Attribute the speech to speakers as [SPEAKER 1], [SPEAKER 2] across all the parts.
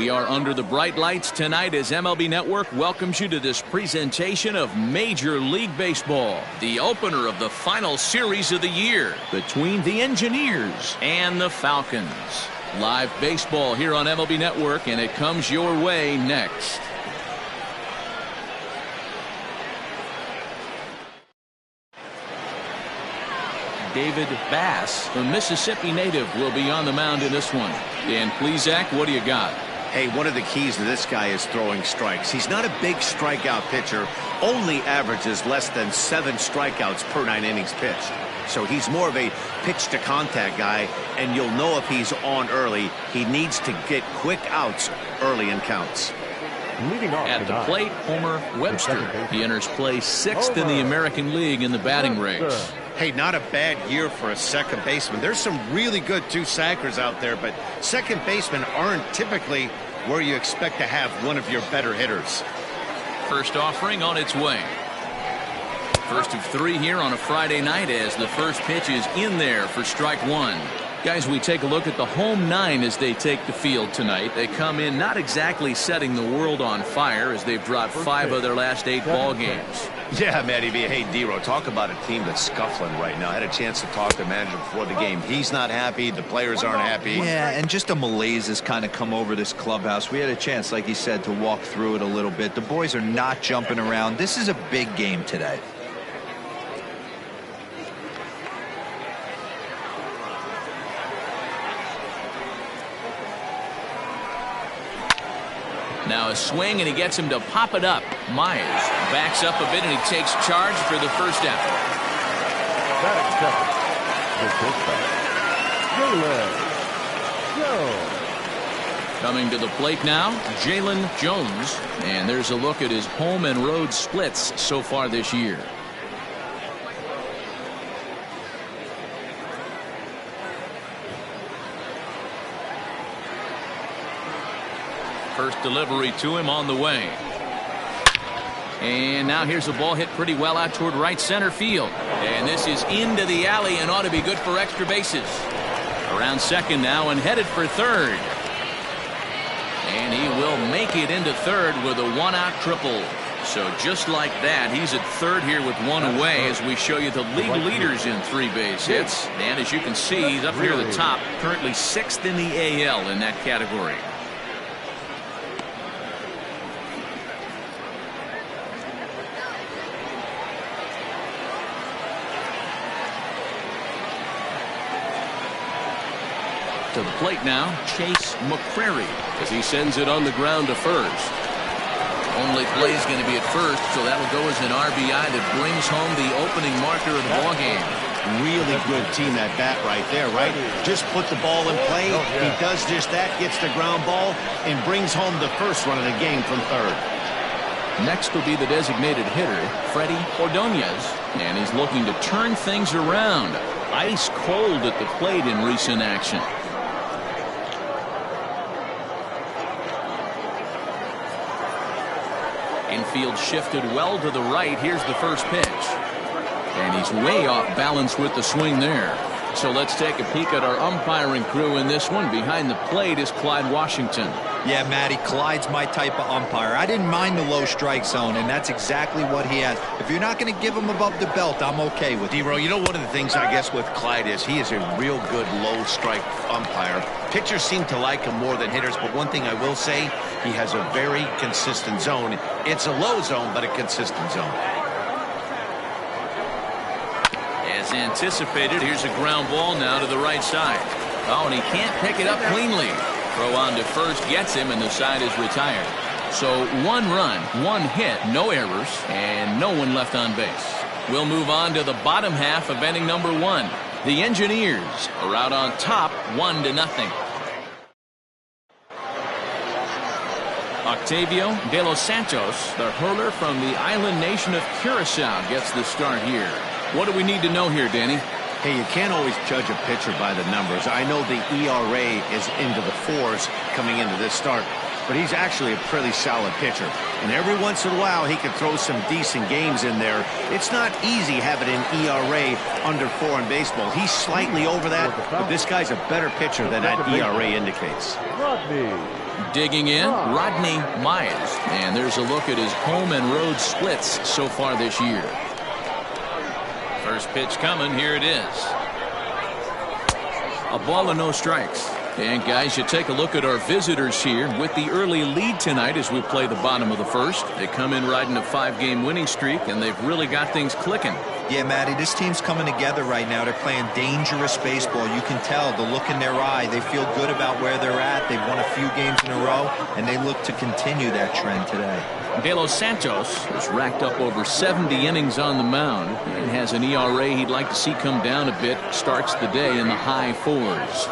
[SPEAKER 1] We are under the bright lights tonight as MLB Network welcomes you to this presentation of Major League Baseball, the opener of the final series of the year between the Engineers and the Falcons. Live baseball here on MLB Network, and it comes your way next. David Bass, the Mississippi native, will be on the mound in this one. Dan Plesac, what do you got?
[SPEAKER 2] Hey, one of the keys to this guy is throwing strikes. He's not a big strikeout pitcher, only averages less than 7 strikeouts per 9 innings pitched. So he's more of a pitch-to-contact guy, and you'll know if he's on early. He needs to get quick outs early in counts.
[SPEAKER 1] At the plate, Homer Webster. He enters play 6th in the American League in the batting race.
[SPEAKER 2] Hey, not a bad year for a second baseman. There's some really good two-sackers out there, but second basemen aren't typically where you expect to have one of your better hitters.
[SPEAKER 1] First offering on its way. First of 3 here on a Friday night as the first pitch is in there for strike 1. Guys, we take a look at the home 9 as they take the field tonight. They come in not exactly setting the world on fire as they've dropped 5 of their last 8 ball games.
[SPEAKER 2] Yeah, Matty B. Hey, D-Row, talk about a team that's scuffling right now. I had a chance to talk to the manager before the game. He's not happy. The players aren't happy.
[SPEAKER 3] Yeah, and just a malaise has kind of come over this clubhouse. We had a chance, like he said, to walk through it a little bit. The boys are not jumping around. This is a big game today.
[SPEAKER 1] Now a swing, and he gets him to pop it up. Myers backs up a bit, and he takes charge for the first out. Coming to the plate now, Jalen Jones. And there's a look at his home and road splits so far this year. First delivery to him on the way. And now here's a ball hit pretty well out toward right center field. And this is into the alley and ought to be good for extra bases. Around second now and headed for third. And he will make it into third with a 1-out triple. So just like that, he's at third here with 1 away as we show you the league leaders in 3 base hits. And as you can see, he's up here at the top, currently 6th in the AL in that category. To the plate now, Chase McCrary, as he sends it on the ground to first. Only play is going to be at first, so that'll go as an RBI that brings home the opening marker of the ball game.
[SPEAKER 2] Really good team at bat right there, right? Just put the ball in play. He does just that, gets the ground ball, and brings home the first run of the game from third.
[SPEAKER 1] Next will be the designated hitter, Freddie Ordonez, and he's looking to turn things around. Ice cold at the plate in recent action. Infield shifted well to the right. Here's the first pitch. And he's way off balance with the swing there. So let's take a peek at our umpiring crew in this one. Behind the plate is Clyde Washington.
[SPEAKER 3] Yeah, Matty, Clyde's my type of umpire. I didn't mind the low strike zone, and that's exactly what he has. If you're not going to give him above the belt, I'm okay with it.
[SPEAKER 2] D-Row, you know, one of the things I guess with Clyde is he is a real good low strike umpire. Pitchers seem to like him more than hitters, but one thing I will say, he has a very consistent zone. It's a low zone, but a consistent zone.
[SPEAKER 1] As anticipated, here's a ground ball now to the right side. Oh, and he can't pick it up cleanly. Throw on to first gets him, and the side is retired. So 1 run, 1 hit, no errors, and no one left on base. We'll move on to the bottom half of inning number 1. The Engineers are out on top 1-0. Octavio de los Santos, the hurler from the island nation of Curacao, gets the start here. What do we need to know here, Danny?
[SPEAKER 2] Hey, you can't always judge a pitcher by the numbers. I know the ERA is into the 4s coming into this start. but he's actually a pretty solid pitcher. And every once in a while, he can throw some decent games in there. It's not easy having an ERA under 4 in baseball. He's slightly over that, but this guy's a better pitcher than that ERA indicates.
[SPEAKER 1] Digging in, Rodney Myers. And there's a look at his home and road splits so far this year. First pitch coming. Here it is. A ball and no strikes. And guys, you take a look at our visitors here with the early lead tonight as we play the bottom of the first. They come in riding a 5-game winning streak, and they've really got things clicking.
[SPEAKER 3] Yeah, Matty, this team's coming together right now. They're playing dangerous baseball. You can tell the look in their eye. They feel good about where they're at. They've won a few games in a row, and they look to continue that trend today.
[SPEAKER 1] De Los Santos has racked up over 70 innings on the mound and has an ERA he'd like to see come down a bit. Starts the day in the high 4s.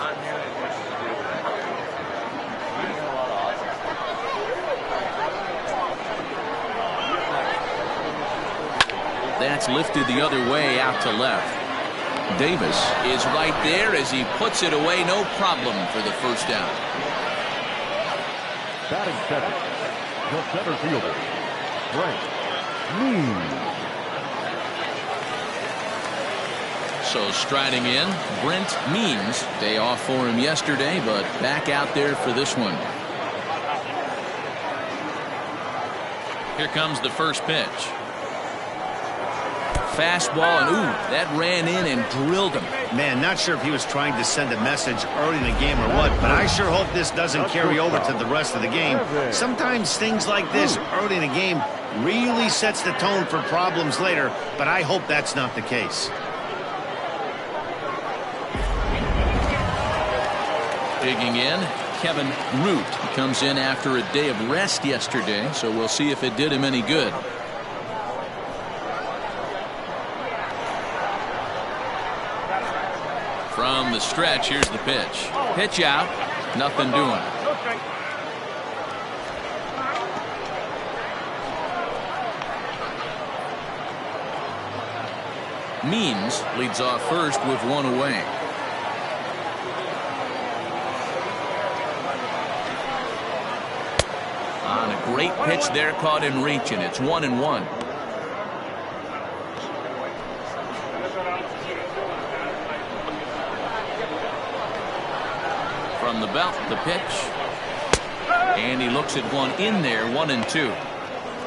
[SPEAKER 1] That's lifted the other way out to left. Davis is right there as he puts it away. No problem for the first down.
[SPEAKER 4] Batting seventh, the center fielder, Brent Neers.
[SPEAKER 1] So striding in, Brent Neers. Day off for him yesterday, but back out there for this one. Here comes the first pitch. Fastball, and ooh, that ran in and drilled him.
[SPEAKER 2] Man, not sure if he was trying to send a message early in the game or what, but I sure hope this doesn't carry over to the rest of the game. Sometimes things like this early in the game really sets the tone for problems later, but I hope that's not the case.
[SPEAKER 1] Digging in, Kevin Root comes in after a day of rest yesterday, so we'll see if it did him any good. From the stretch, here's the pitch. Pitch out, nothing doing. Means leads off first with one away. On a great pitch there, caught in reach, and it's 1-1. From the belt, the pitch, and he looks at one in there, 1-2.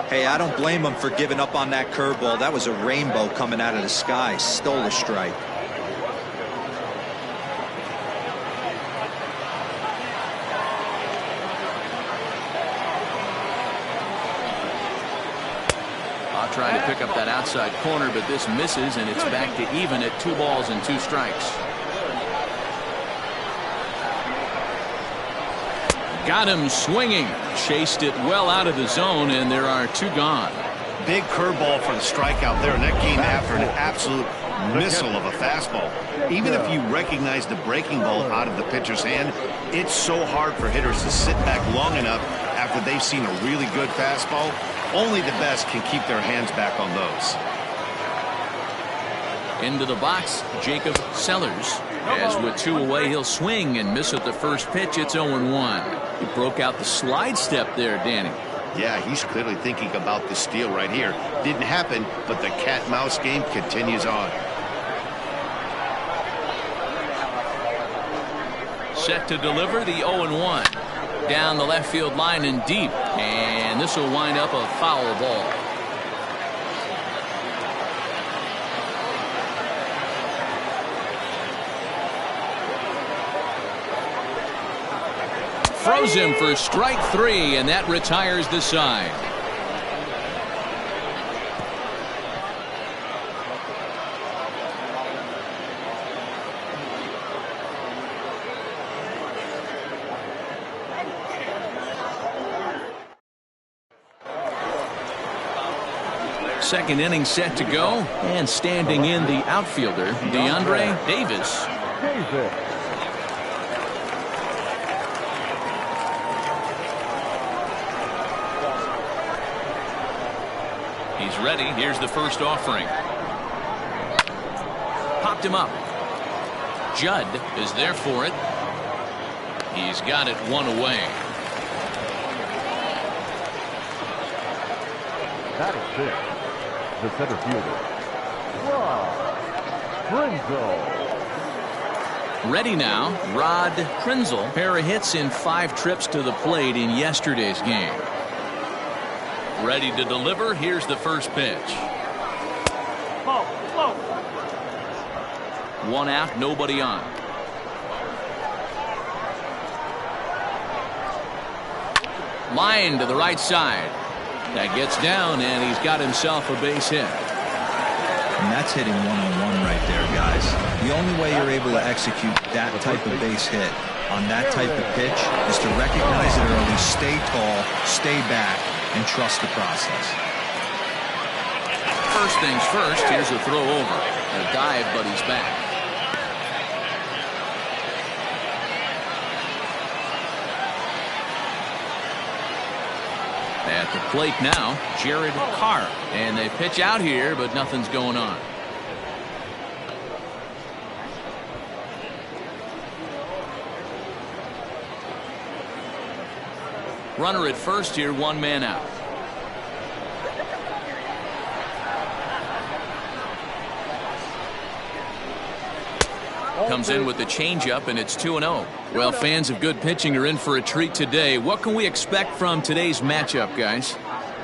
[SPEAKER 3] Hey, I don't blame him for giving up on that curveball. That was a rainbow coming out of the sky. Stole a strike.
[SPEAKER 1] I'll try to pick up that outside corner, but this misses, and it's back to even at 2 balls and 2 strikes. Got him swinging. Chased it well out of the zone, and there are 2 gone.
[SPEAKER 2] Big curveball for the strikeout there, and that came after an absolute missile of a fastball. Even if you recognize the breaking ball out of the pitcher's hand, it's so hard for hitters to sit back long enough after they've seen a really good fastball. Only the best can keep their hands back on those.
[SPEAKER 1] Into the box, Jacob Sellers. As with 2 away, he'll swing and miss at the first pitch. It's 0-1. He broke out the slide step there, Danny.
[SPEAKER 2] Yeah, he's clearly thinking about the steal right here. Didn't happen, but the cat-mouse game continues on.
[SPEAKER 1] Set to deliver the 0-1. Down the left field line and deep. And this will wind up a foul ball. Throws him for strike 3, and that retires the side. Second inning set to go, and standing in the outfielder, DeAndre Davis. He's ready. Here's the first offering. Popped him up. Judd is there for it. He's got it 1 away.
[SPEAKER 4] Batting sixth, the center fielder, Krenzel.
[SPEAKER 1] Ready now, Rod Krenzel. Pair of hits in 5 trips to the plate in yesterday's game. Ready to deliver. Here's the first pitch. One out, nobody on. Line to the right side. That gets down, and he's got himself a base hit.
[SPEAKER 3] And that's hitting one-on-one right there, guys. The only way you're able to execute that type of base hit on that type of pitch is to recognize it early, stay tall, stay back, and trust the process.
[SPEAKER 1] First things first, here's a throw over. A dive, but he's back. At the plate now, Jared Carr. And they pitch out here, but nothing's going on. Runner at first here, 1 man out. Comes in with the changeup, and it's 2-0. Well, fans of good pitching are in for a treat today. What can we expect from today's matchup, guys?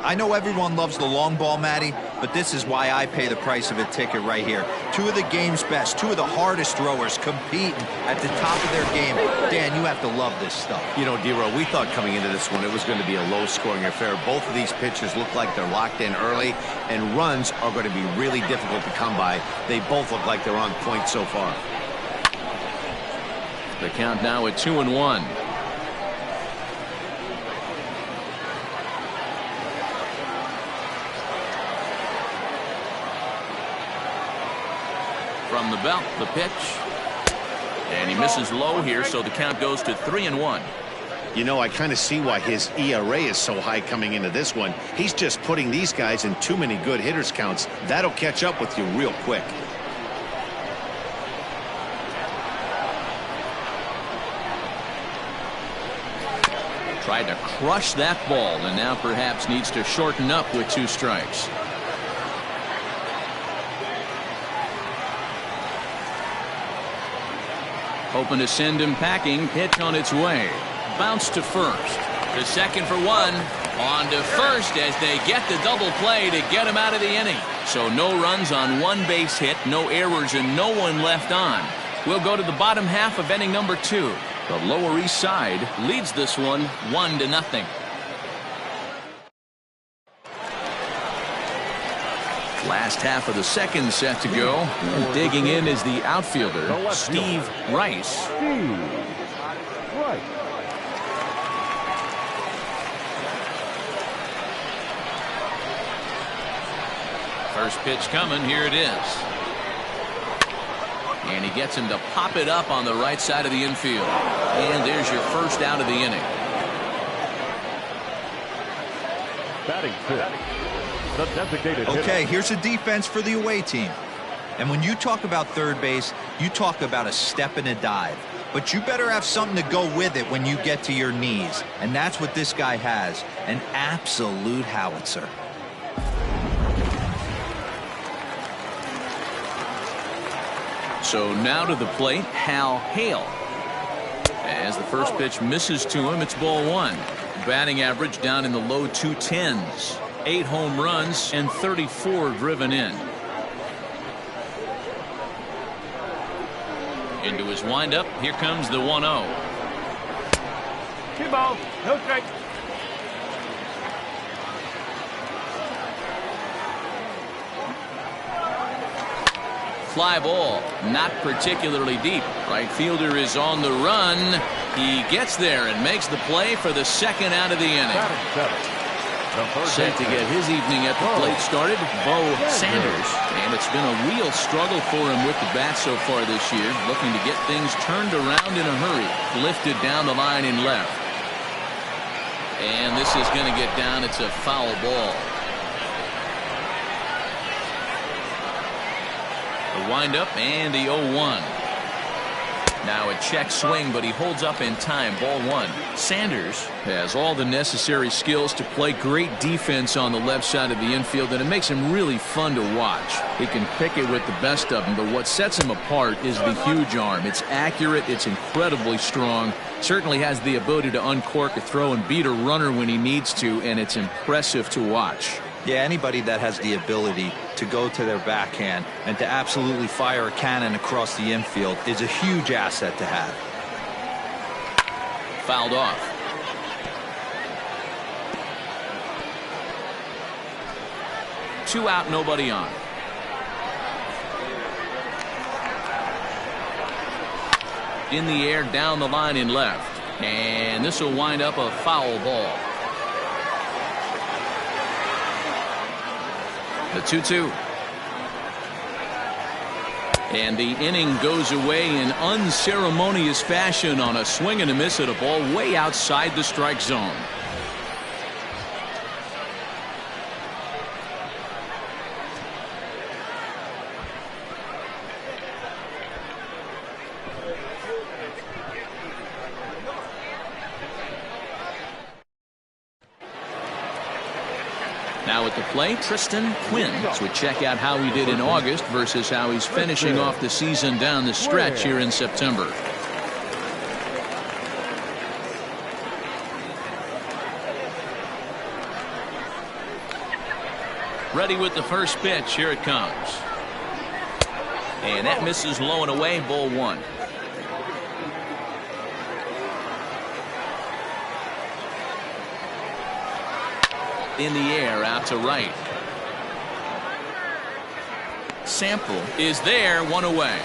[SPEAKER 3] I know everyone loves the long ball, Matty, but this is why I pay the price of a ticket right here. 2 of the game's best, 2 of the hardest throwers competing at the top of their game. Dan, you have to love this stuff.
[SPEAKER 2] You know, D-Row, we thought coming into this one it was going to be a low-scoring affair. Both of these pitchers look like they're locked in early, and runs are going to be really difficult to come by. They both look like they're on point so far.
[SPEAKER 1] The count now at 2-1. From the belt, the pitch. And he misses low here, so the count goes to 3-1.
[SPEAKER 2] You know, I kind of see why his ERA is so high coming into this one. He's just putting these guys in too many good hitters counts. That'll catch up with you real quick.
[SPEAKER 1] Tried to crush that ball, and now perhaps needs to shorten up with 2 strikes. Hoping to send him packing. Pitch on its way. Bounce to first. To second for 1. On to first as they get the double play to get him out of the inning. So no runs on 1 base hit, no errors, and no one left on. We'll go to the bottom half of inning number 2. The Lower East Side leads this one 1-0. Last half of the second set to go. Digging in is the outfielder, Steve Rice. First pitch coming. Here it is. And he gets him to pop it up on the right side of the infield. And there's your first out of the inning.
[SPEAKER 4] Batting fifth, the designated hitter.
[SPEAKER 3] Okay, here's a defense for the away team. And when you talk about third base, you talk about a step and a dive. But you better have something to go with it when you get to your knees. And that's what this guy has. An absolute howitzer.
[SPEAKER 1] So now to the plate, Hal Hale. As the first pitch misses to him, it's ball 1. Batting average down in the low 210s. 8 home runs and 34 driven in. Into his windup. Here comes the 1-0.
[SPEAKER 4] 2 balls, no strike.
[SPEAKER 1] Fly ball, not particularly deep. Right fielder is on the run. He gets there and makes the play for the second out of the inning. Set to get his evening at the plate started, Bo Sanders. And it's been a real struggle for him with the bat so far this year. Looking to get things turned around in a hurry. Lifted down the line in left. And this is going to get down. It's a foul ball. The windup and the 0-1. Now a check swing, but he holds up in time. Ball one. Sanders has all the necessary skills to play great defense on the left side of the infield, and it makes him really fun to watch. He can pick it with the best of them, but what sets him apart is the huge arm. It's accurate. It's incredibly strong. Certainly has the ability to uncork a throw and beat a runner when he needs to, and it's impressive to watch.
[SPEAKER 3] Yeah, anybody that has the ability to go to their backhand and to absolutely fire a cannon across the infield is a huge asset to have.
[SPEAKER 1] Fouled off. Two out, nobody on. In the air, down the line in left. And this will wind up a foul ball. The 2-2. And the inning goes away in unceremonious fashion on a swing and a miss at a ball way outside the strike zone. Now at the plate, Tristan Quinn. So we check out how he did in August versus how he's finishing off the season down the stretch here in September. Ready with the first pitch. Here it comes. And that misses low and away. Ball one. In the air, out to right. Sample is there, one away.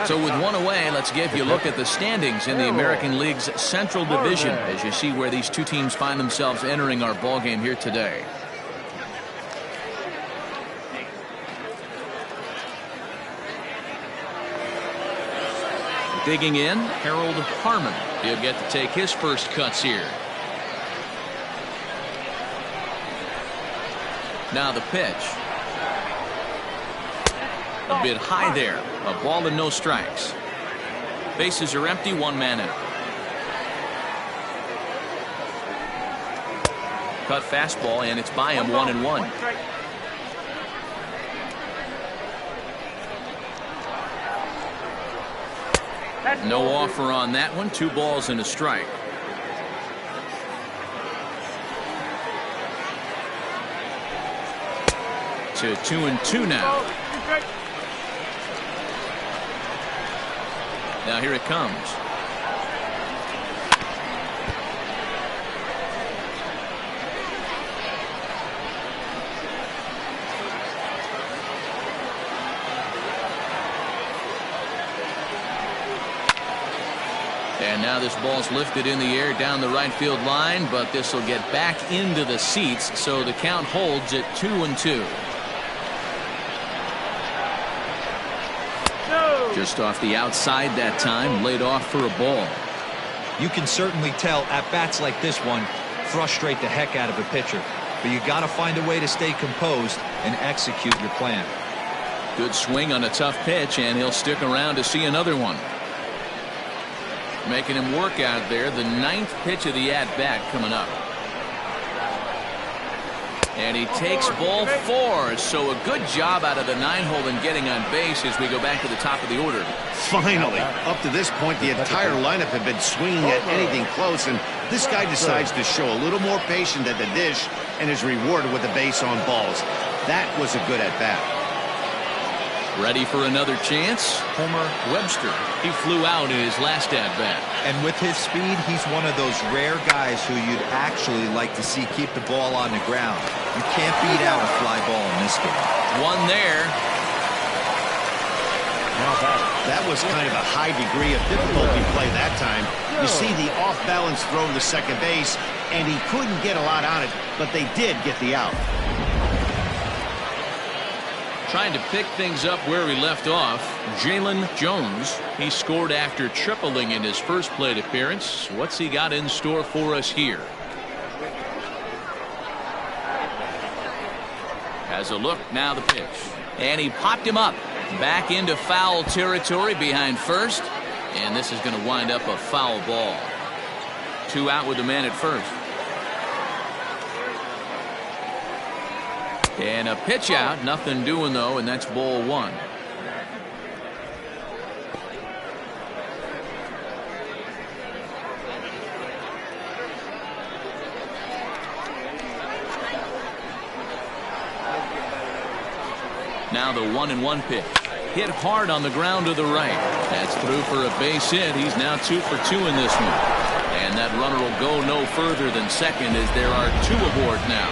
[SPEAKER 1] So with one away, let's give you a look at the standings in the American League's Central Division as you see where these two teams find themselves entering our ball game here today. Digging in, Harold Harmon. He'll get to take his first cuts here. Now the pitch. A bit high there. A ball and no strikes. Bases are empty, one man out. Cut fastball, and it's by him, 1-1. No offer on that one. 2 balls and a strike. To 2-2 now. Now here it comes. And now this ball's lifted in the air down the right field line, but this will get back into the seats, so the count holds at 2-2. Just off the outside that time, laid off for a ball.
[SPEAKER 3] You can certainly tell at bats like this one frustrate the heck out of a pitcher, but you got to find a way to stay composed and execute your plan.
[SPEAKER 1] Good swing on a tough pitch, and he'll stick around to see another one. Making him work out there. The 9th pitch of the at-bat coming up. And he takes ball 4. So a good job out of the 9-hole in getting on base as we go back to the top of the order.
[SPEAKER 2] Finally, up to this point, the entire lineup had been swinging at anything close, and this guy decides to show a little more patience at the dish and is rewarded with a base on balls. That was a good at-bat.
[SPEAKER 1] Ready for another chance? Homer Webster. He flew out in his last at-bat.
[SPEAKER 3] And with his speed, he's one of those rare guys who you'd actually like to see keep the ball on the ground. You can't beat out a fly ball in this game.
[SPEAKER 1] One there.
[SPEAKER 2] That was kind of a high degree of difficulty play that time. You see the off-balance throw to second base, and he couldn't get a lot on it, but they did get the out.
[SPEAKER 1] Trying to pick things up where he left off, Jalen Jones. He scored after tripling in his first plate appearance. What's he got in store for us here? Has a look, now the pitch. And he popped him up. Back into foul territory behind first. And this is going to wind up a foul ball. 2 out with the man at first. And a pitch out. Nothing doing, though, and that's ball 1. Now the 1-1 pitch. Hit hard on the ground to the right. That's through for a base hit. He's now 2 for 2 in this one. And that runner will go no further than second as there are 2 aboard now.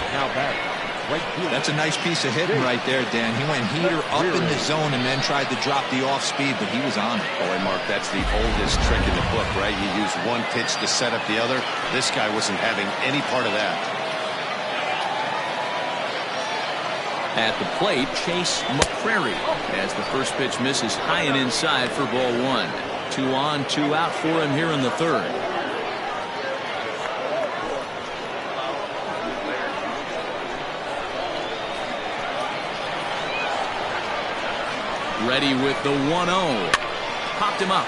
[SPEAKER 3] That's a nice piece of hitting right there, Dan. He went heater up in the zone and then tried to drop the off speed, but he was on it.
[SPEAKER 2] Boy, Mark, that's the oldest trick in the book, right? You use one pitch to set up the other. This guy wasn't having any part of that.
[SPEAKER 1] At the plate, Chase McCrary as the first pitch misses high and inside for ball 1. 2 on, 2 out for him here in the third. Ready with the 1-0. Popped him up.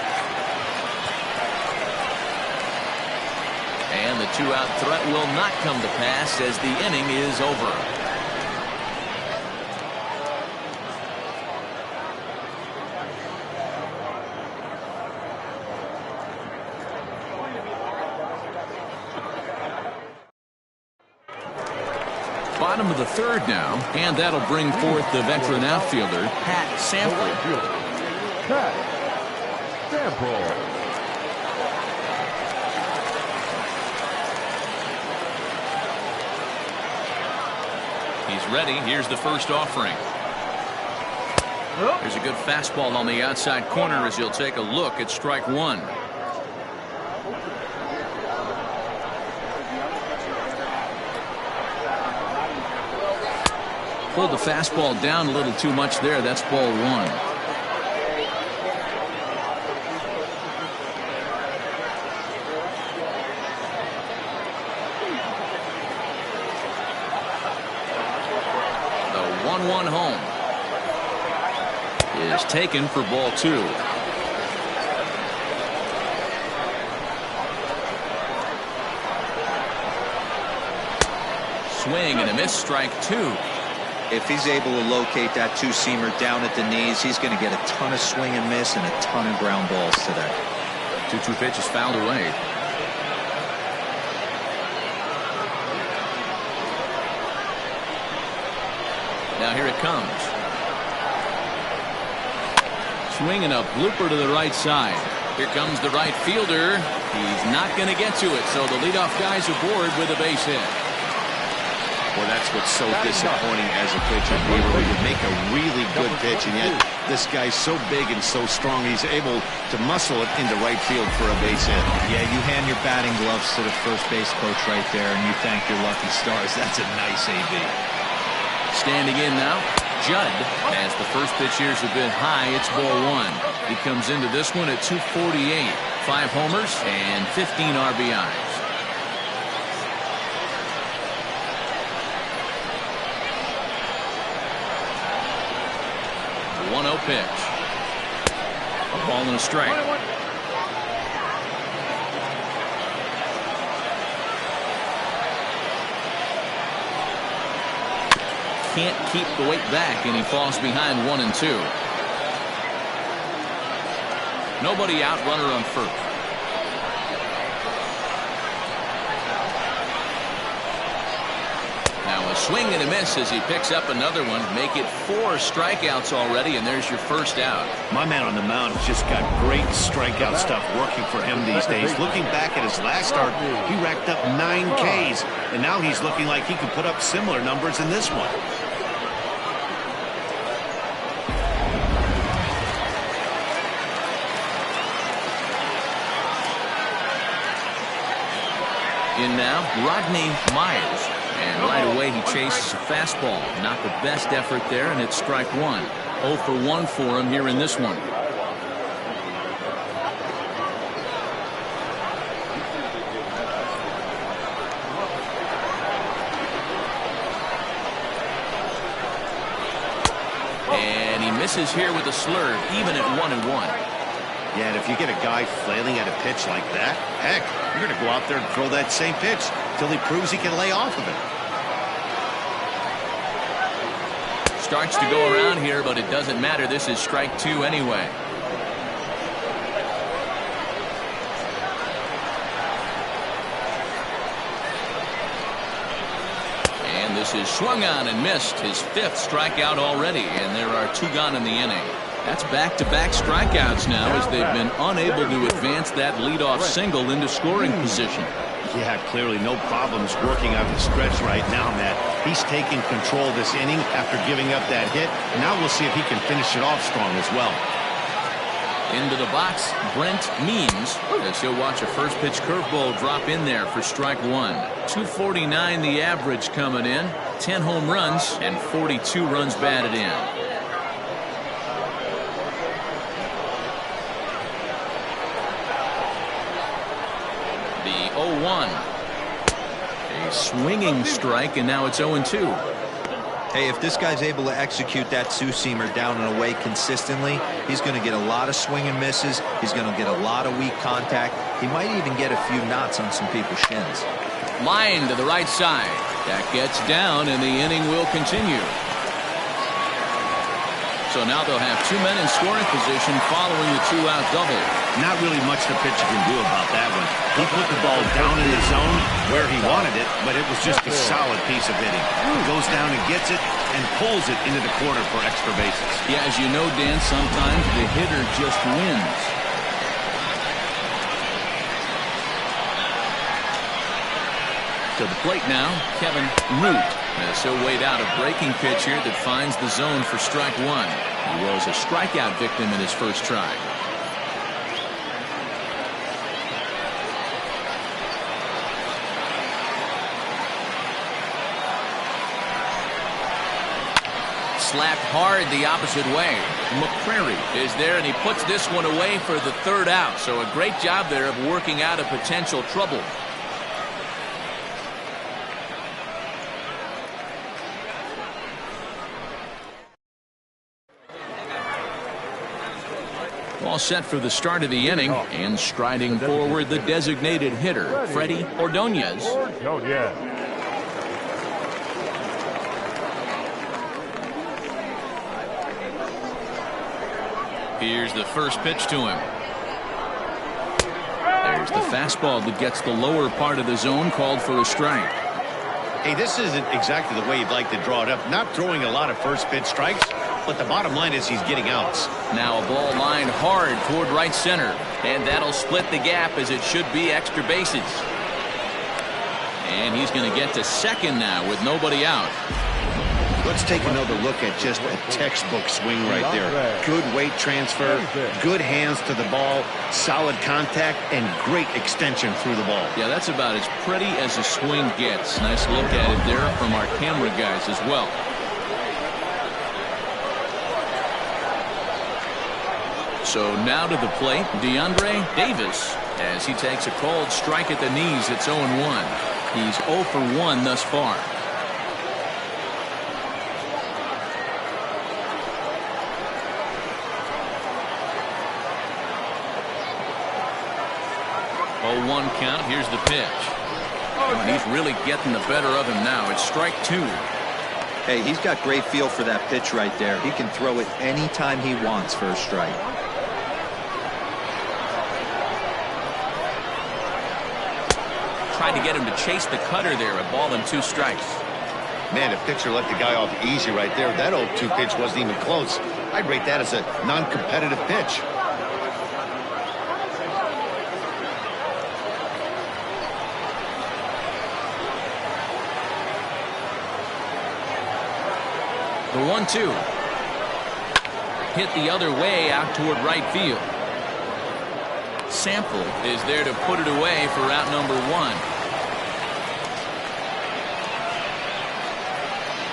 [SPEAKER 1] And the 2-out threat will not come to pass as the inning is over. Bottom of the third now, and that'll bring forth the veteran outfielder, Pat Sample. He's ready. Here's the first offering. There's a good fastball on the outside corner as he'll take a look at strike 1. Pulled the fastball down a little too much there. That's ball 1. The 1-1 home is taken for ball 2. Swing and a miss, strike 2.
[SPEAKER 3] If he's able to locate that 2-seamer down at the knees, he's going to get a ton of swing and miss and a ton of ground balls today.
[SPEAKER 1] 2-2 pitch is fouled away. Now here it comes. Swinging a blooper to the right side. Here comes the right fielder. He's not going to get to it, so the leadoff guy's aboard with a base hit.
[SPEAKER 2] Well, that's what's so disappointing as a pitcher, where you make a really good pitch, and yet this guy's so big and so strong, he's able to muscle it into right field for a base hit.
[SPEAKER 3] Yeah, you hand your batting gloves to the first base coach right there, and you thank your lucky stars. That's a nice AB.
[SPEAKER 1] Standing in now, Judd. As the first pitch here's a bit high, it's ball 1. He comes into this one at 248. 5 homers and 15 RBIs. 1-0 pitch. A ball and a strike. Can't keep the weight back, and he falls behind 1 and 2. Nobody out, runner on first. Now a swing and a miss as he picks up another one. Make it 4 strikeouts already, and there's your first out.
[SPEAKER 2] My man on the mound has just got great strikeout stuff working for him these days. Looking back at his last start, he racked up 9 Ks, and now he's looking like he can put up similar numbers in this one.
[SPEAKER 1] In now, Rodney Myers. And right away he chases a fastball. Not the best effort there, and it's strike 1. 0 for 1 for him here in this one. And he misses bases here with a slurve, even at 1-1.
[SPEAKER 2] Yeah, and if you get a guy flailing at a pitch like that, heck, you're going to go out there and throw that same pitch till he proves he can lay off of it.
[SPEAKER 1] Starts to go around here, but it doesn't matter. This is strike 2 anyway. And this is swung on and missed. His 5th strikeout already, and there are 2 gone in the inning. That's back-to-back strikeouts now as they've been unable to advance that leadoff single into scoring position.
[SPEAKER 2] Yeah, clearly no problems working on the stretch right now, Matt. He's taking control this inning after giving up that hit. Now we'll see if he can finish it off strong as well.
[SPEAKER 1] Into the box, Brent Means, as he'll watch a first pitch curveball drop in there for strike 1. 249 the average coming in, 10 home runs, and 42 runs batted in. The 0-1. A swinging strike, and now it's 0-2.
[SPEAKER 3] Hey, if this guy's able to execute that two-seamer down and away consistently, he's going to get a lot of swing and misses. He's going to get a lot of weak contact. He might even get a few knots on some people's shins.
[SPEAKER 1] Line to the right side. That gets down, and the inning will continue. So now they'll have 2 men in scoring position following the 2-out double.
[SPEAKER 2] Not really much the pitcher can do about that one. He put the ball down in the zone where he wanted it, but it was just a solid piece of hitting. He goes down and gets it and pulls it into the corner for extra bases.
[SPEAKER 1] Yeah, as you know, Dan, sometimes the hitter just wins. To the plate now, Kevin Root, as he'll wait out a breaking pitch here that finds the zone for strike 1. He was a strikeout victim in his first try. Slapped hard the opposite way. McCrary is there, and he puts this one away for the 3rd out. So a great job there of working out a potential trouble. All set for the start of the inning, and striding forward the designated hitter, Freddie Ordonez. Here's the first pitch to him. There's the fastball that gets the lower part of the zone, called for a strike.
[SPEAKER 2] Hey, this isn't exactly the way you'd like to draw it up. Not throwing a lot of first pitch strikes, but the bottom line is he's getting outs.
[SPEAKER 1] Now a ball lined hard toward right center, and that'll split the gap as it should be extra bases. And he's going to get to second now with nobody out.
[SPEAKER 2] Let's take another look at just a textbook swing right there. Good weight transfer, good hands to the ball, solid contact, and great extension through the ball.
[SPEAKER 1] Yeah, that's about as pretty as a swing gets. Nice look at it there from our camera guys as well. So now to the plate, DeAndre Davis, as he takes a called strike at the knees. It's 0-1. He's 0 for 1 thus far. Oh, 1 count. Here's the pitch. And he's really getting the better of him now. It's strike 2.
[SPEAKER 3] Hey, he's got great feel for that pitch right there. He can throw it anytime he wants for a strike.
[SPEAKER 1] Tried to get him to chase the cutter there. A ball and 2 strikes.
[SPEAKER 2] Man, the pitcher let the guy off easy right there. That 0-2 pitch wasn't even close. I'd rate that as a non-competitive pitch.
[SPEAKER 1] The 1-2. Hit the other way out toward right field. Sample is there to put it away for out number 1.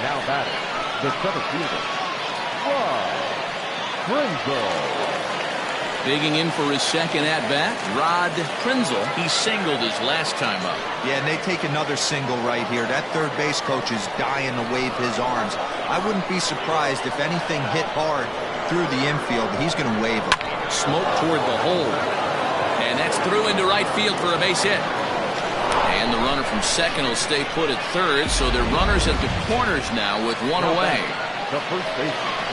[SPEAKER 4] Now batting, the center fielder, Ringo.
[SPEAKER 1] Digging in for his second at-bat, Rod Prinzel. He singled his last time up.
[SPEAKER 3] Yeah, and they take another single right here. That third base coach is dying to wave his arms. I wouldn't be surprised if anything hit hard through the infield. He's going to wave them.
[SPEAKER 1] Smoke toward the hole. And that's through into right field for a base hit. And the runner from second will stay put at third, so they're runners at the corners now with one away.
[SPEAKER 4] The first base.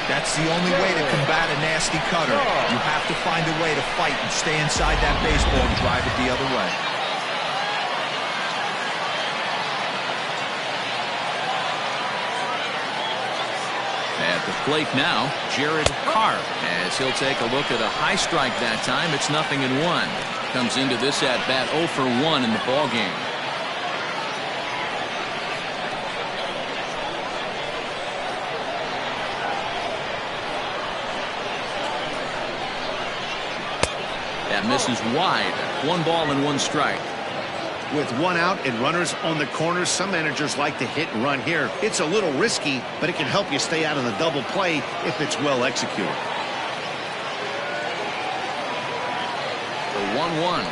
[SPEAKER 3] That's the only way to combat a nasty cutter. You have to find a way to fight and stay inside that baseball and drive it the other way.
[SPEAKER 1] At the plate now, Jared Carr, as he'll take a look at a high strike that time. It's 0-1. Comes into this at-bat 0 for 1 in the ballgame. That misses wide. 1 ball and 1 strike.
[SPEAKER 2] With 1 out and runners on the corners, some managers like to hit and run here. It's a little risky, but it can help you stay out of the double play if it's well executed.
[SPEAKER 1] The 1-1.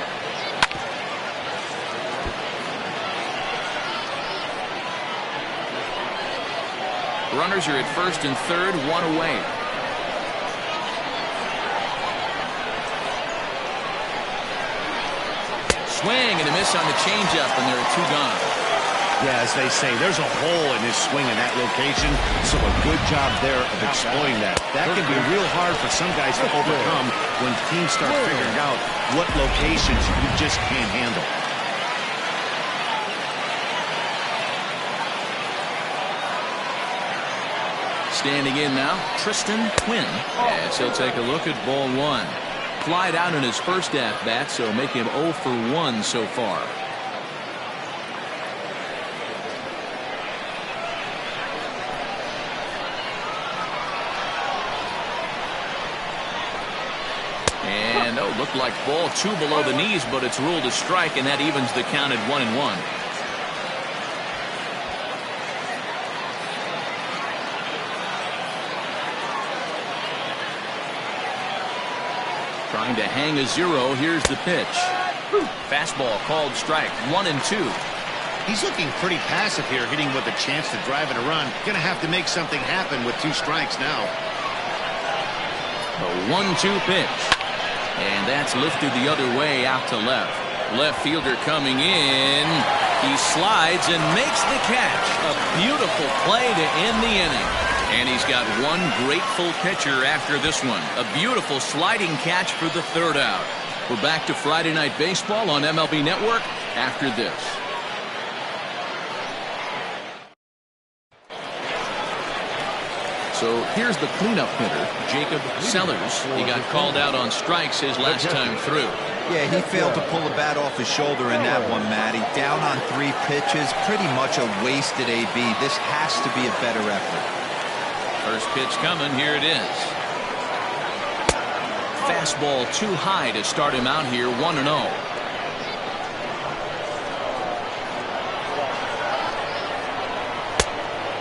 [SPEAKER 1] Runners are at first and third, 1 away. Swing and a miss on the changeup, and there are 2 gone.
[SPEAKER 2] Yeah, as they say, there's a hole in his swing in that location, so a good job there of exploiting that. That can be real hard for some guys to overcome when teams start figuring out what locations you just can't handle.
[SPEAKER 1] Standing in now, Tristan Quinn, as he'll take a look at ball 1. Flied out in his first at-bat, so make him 0 for 1 so far. And looked like ball 2 below the knees, but it's ruled a strike, and that evens the count at 1-1. Trying to hang a 0. Here's the pitch. Fastball called strike. 1-2.
[SPEAKER 2] He's looking pretty passive here, hitting with a chance to drive in a run. Gonna have to make something happen with 2 strikes now.
[SPEAKER 1] The 1-2 pitch. And that's lifted the other way out to left. Left fielder coming in. He slides and makes the catch. A beautiful play to end the inning. And he's got one grateful pitcher after this one. A beautiful sliding catch for the 3rd out. We're back to Friday Night Baseball on MLB Network after this. So here's the cleanup hitter, Jacob Sellers. He got called out on strikes his last time through.
[SPEAKER 3] Yeah, he failed to pull the bat off his shoulder in that one, Matty. Down on 3 pitches, pretty much a wasted AB. This has to be a better effort.
[SPEAKER 1] First pitch coming, here it is. Fastball too high to start him out here, 1-0.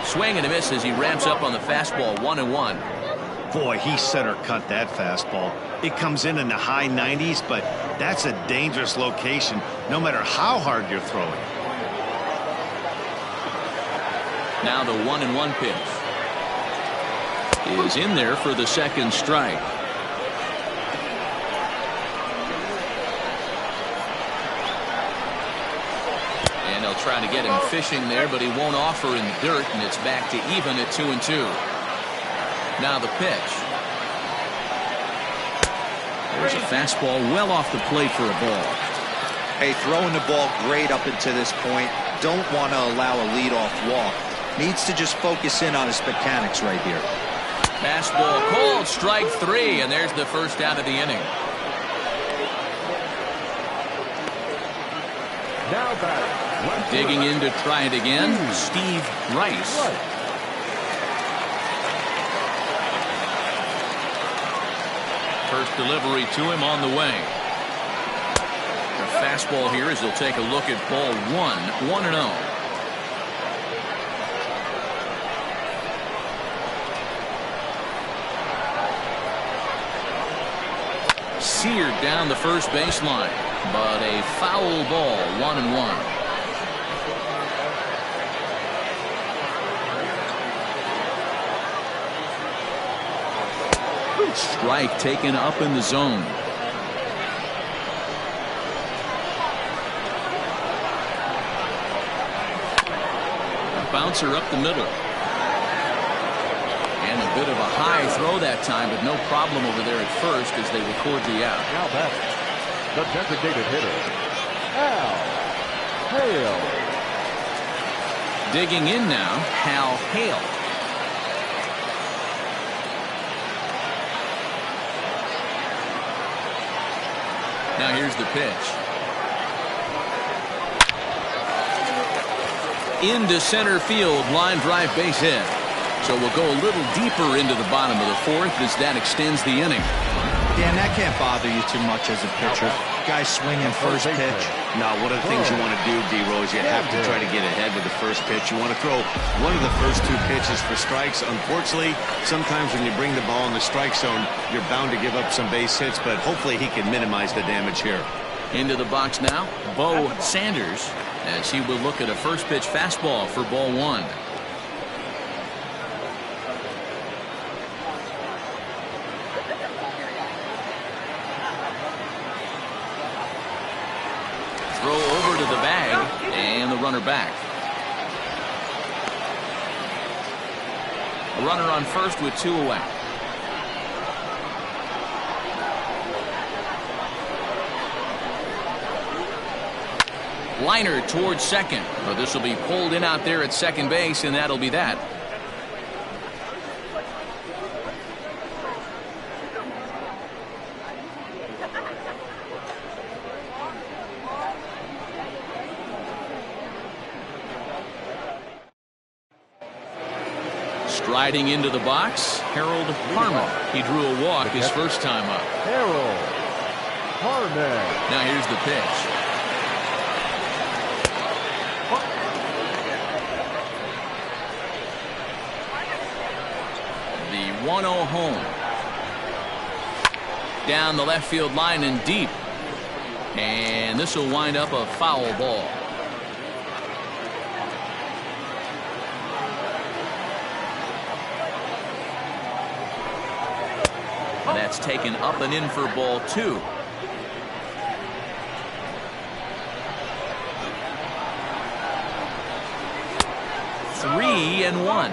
[SPEAKER 1] Swing and a miss as he ramps up on the fastball, 1-1.
[SPEAKER 2] Boy, he center cut that fastball. It comes in the high 90s, but that's a dangerous location no matter how hard you're throwing.
[SPEAKER 1] Now the 1-1 pitch is in there for the 2nd strike. And they'll try to get him fishing there, but he won't offer in the dirt, and it's back to even at 2-2. Now the pitch. There's a fastball well off the plate for a ball.
[SPEAKER 3] Hey, throwing the ball great up until this point. Don't want to allow a leadoff walk. Needs to just focus in on his mechanics right here.
[SPEAKER 1] Fastball called, strike 3, and there's the 1st out of the inning.
[SPEAKER 4] Now batting.
[SPEAKER 1] Digging in to try it again, Steve Rice. First delivery to him on the way. The fastball here as he'll take a look at ball 1, 1-0. seared down the first baseline, but a foul ball, 1-1. Strike taken up in the zone. A bouncer up the middle. And a bit of a high throw that time, but no problem over there at first as they record the out.
[SPEAKER 4] Now that's the designated hitter, Al Hale.
[SPEAKER 1] Digging in now, Hal Hale. Now here's the pitch. Into center field, line drive, base hit. So we'll go a little deeper into the bottom of the fourth as that extends the inning.
[SPEAKER 3] Dan, that can't bother you too much as a pitcher. Guy swinging first pitch.
[SPEAKER 2] No, one of the things you want to do, D-Rose, you have to try to get ahead with the first pitch. You want to throw one of the first two pitches for strikes. Unfortunately, sometimes when you bring the ball in the strike zone, you're bound to give up some base hits, but hopefully he can minimize the damage here.
[SPEAKER 1] Into the box now, Bo Sanders, as he will look at a first pitch fastball for ball one. Throw over to the bag, and the runner back. A runner on first with two away. Liner towards second, but this will be pulled in out there at second base, and that'll be that. Striding into the box, Harold Harmon. He drew a walk his first time up.
[SPEAKER 4] Harold Harmon.
[SPEAKER 1] Now here's the pitch. The 1-0 home. Down the left field line and deep. And this will wind up a foul ball. That's taken up and in for ball two. 3-1.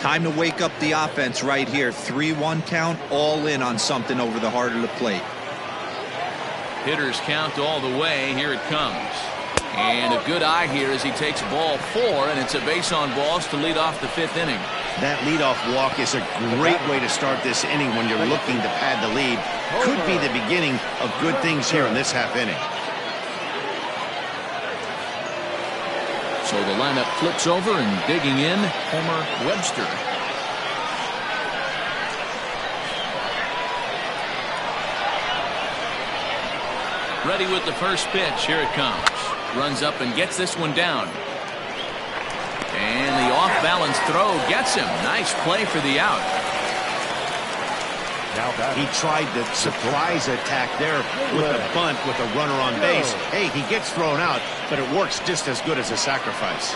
[SPEAKER 3] Time to wake up the offense right here. 3-1 count, all in on something over the heart of the plate.
[SPEAKER 1] Hitters count all the way. Here it comes. And a good eye here as he takes ball four, and it's a base on balls to lead off the fifth inning.
[SPEAKER 2] That leadoff walk is a great way to start this inning when you're looking to pad the lead. Could be the beginning of good things here in this half inning.
[SPEAKER 1] So the lineup flips over, and digging in, Homer Webster. Ready with the first pitch. Here it comes. Runs up and gets this one down. And the off-balance throw gets him. Nice play for the out.
[SPEAKER 2] He tried the surprise attack there with a bunt with a runner on base. Hey, he gets thrown out, but it works just as good as a sacrifice.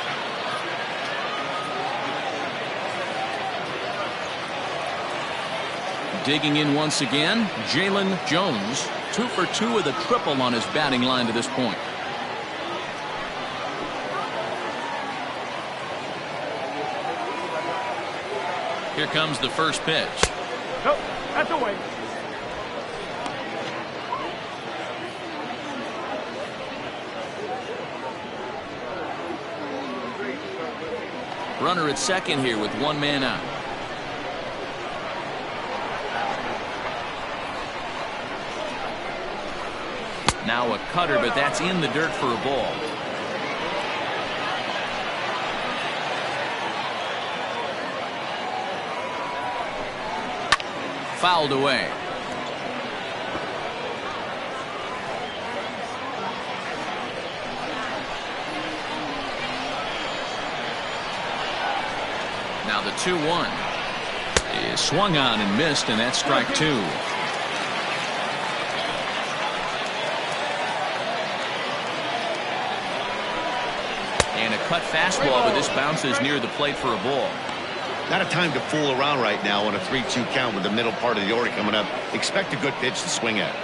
[SPEAKER 1] Digging in once again, Jalen Jones. 2 for 2 with a triple on his batting line to this point. Here comes the first pitch.
[SPEAKER 4] Nope, that's away.
[SPEAKER 1] Runner at second here with one man out. Now a cutter, but that's in the dirt for a ball. Fouled away. Now the 2-1 is swung on and missed, and that's strike two. cut fastball, but this bounces near the plate for a ball.
[SPEAKER 2] Not a time to fool around right now on a 3-2 count with the middle part of the order coming up. Expect a good pitch to swing at.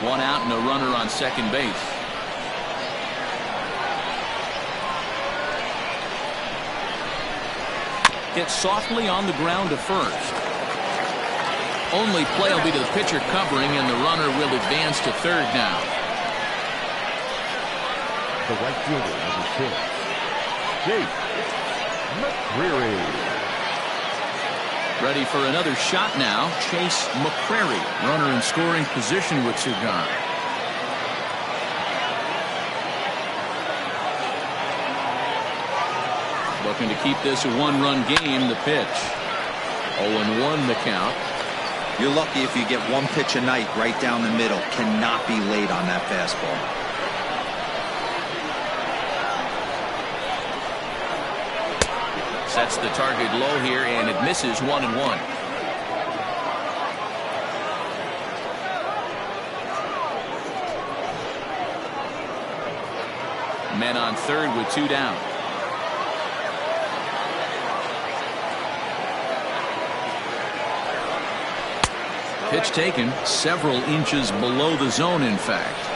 [SPEAKER 1] One out and a runner on second base. Hit softly on the ground to first. Only play will be to the pitcher covering, and the runner will advance to third now.
[SPEAKER 4] The right fielder, number 6, Jake McCreary.
[SPEAKER 1] Ready for another shot now. Chase McCreary, runner in scoring position with two gone. Looking to keep this a one-run game. The pitch. 0-1 the count.
[SPEAKER 3] You're lucky if you get one pitch a night right down the middle. Cannot be late on that fastball.
[SPEAKER 1] Sets the target low here, and it misses 1-1. Men on third with two down. Pitch taken several inches below the zone, in fact.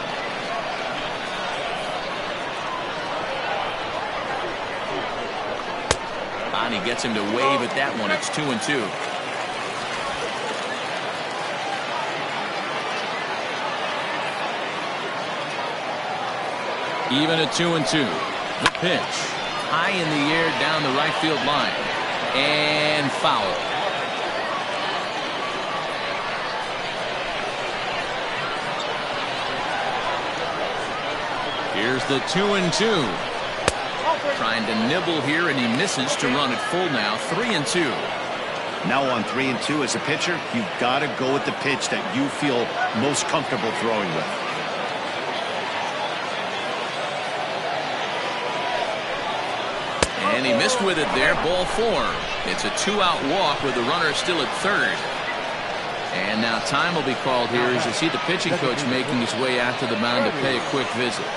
[SPEAKER 1] And he gets him to wave at that one. It's 2-2. Even at 2-2. The pitch. High in the air down the right field line. And foul. Here's the 2-2. Trying to nibble here, and he misses to run it full now. 3-2.
[SPEAKER 2] Now on 3-2 as a pitcher, you've got to go with the pitch that you feel most comfortable throwing with.
[SPEAKER 1] And he missed with it there. Ball 4. It's a 2-out walk with the runner still at third. And now time will be called here as you see the pitching coach making his way out to the mound to pay a quick visit.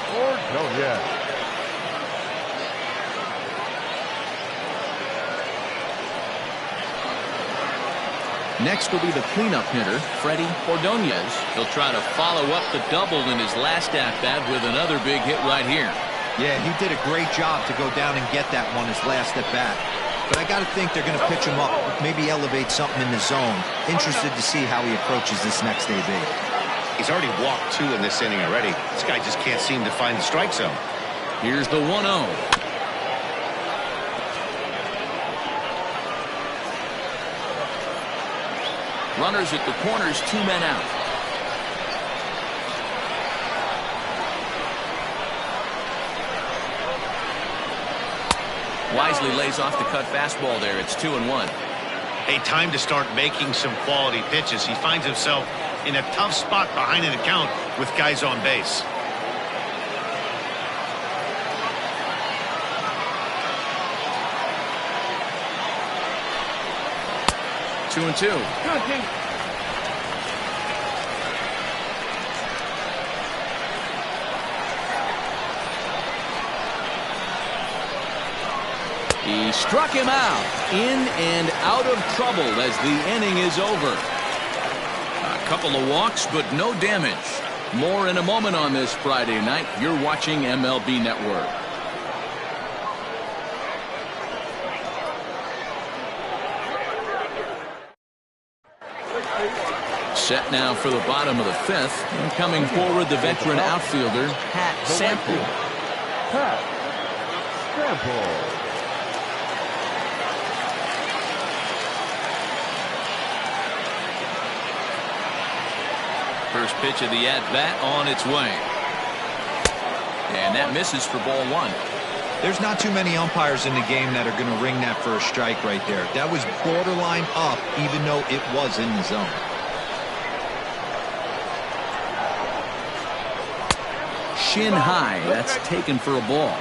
[SPEAKER 1] Next will be the cleanup hitter, Freddie Ordonez. He'll try to follow up the double in his last at-bat with another big hit right here.
[SPEAKER 3] Yeah, he did a great job to go down and get that one his last at-bat. But I got to think they're going to pitch him up, maybe elevate something in the zone. Interested to see how he approaches this next AB.
[SPEAKER 2] He's already walked 2 in this inning already. This guy just can't seem to find the strike zone.
[SPEAKER 1] Here's the 1-0. Runners at the corners, 2 men out. Wisely lays off the cut fastball there. It's 2-1.
[SPEAKER 2] A time to start making some quality pitches. He finds himself in a tough spot behind an account with guys on base.
[SPEAKER 1] Two and two. He struck him out. In and out of trouble as the inning is over. A couple of walks, but no damage. More in a moment on this Friday night. You're watching MLB Network. Set now for the bottom of the 5th. And coming forward, the veteran outfielder, Pat Sample.
[SPEAKER 4] Pat Sample.
[SPEAKER 1] First pitch of the at-bat on its way. And that misses for ball 1.
[SPEAKER 3] There's not too many umpires in the game that are going to ring that for a strike right there. That was borderline up, even though it was in the zone.
[SPEAKER 1] Shin high. That's taken for a ball.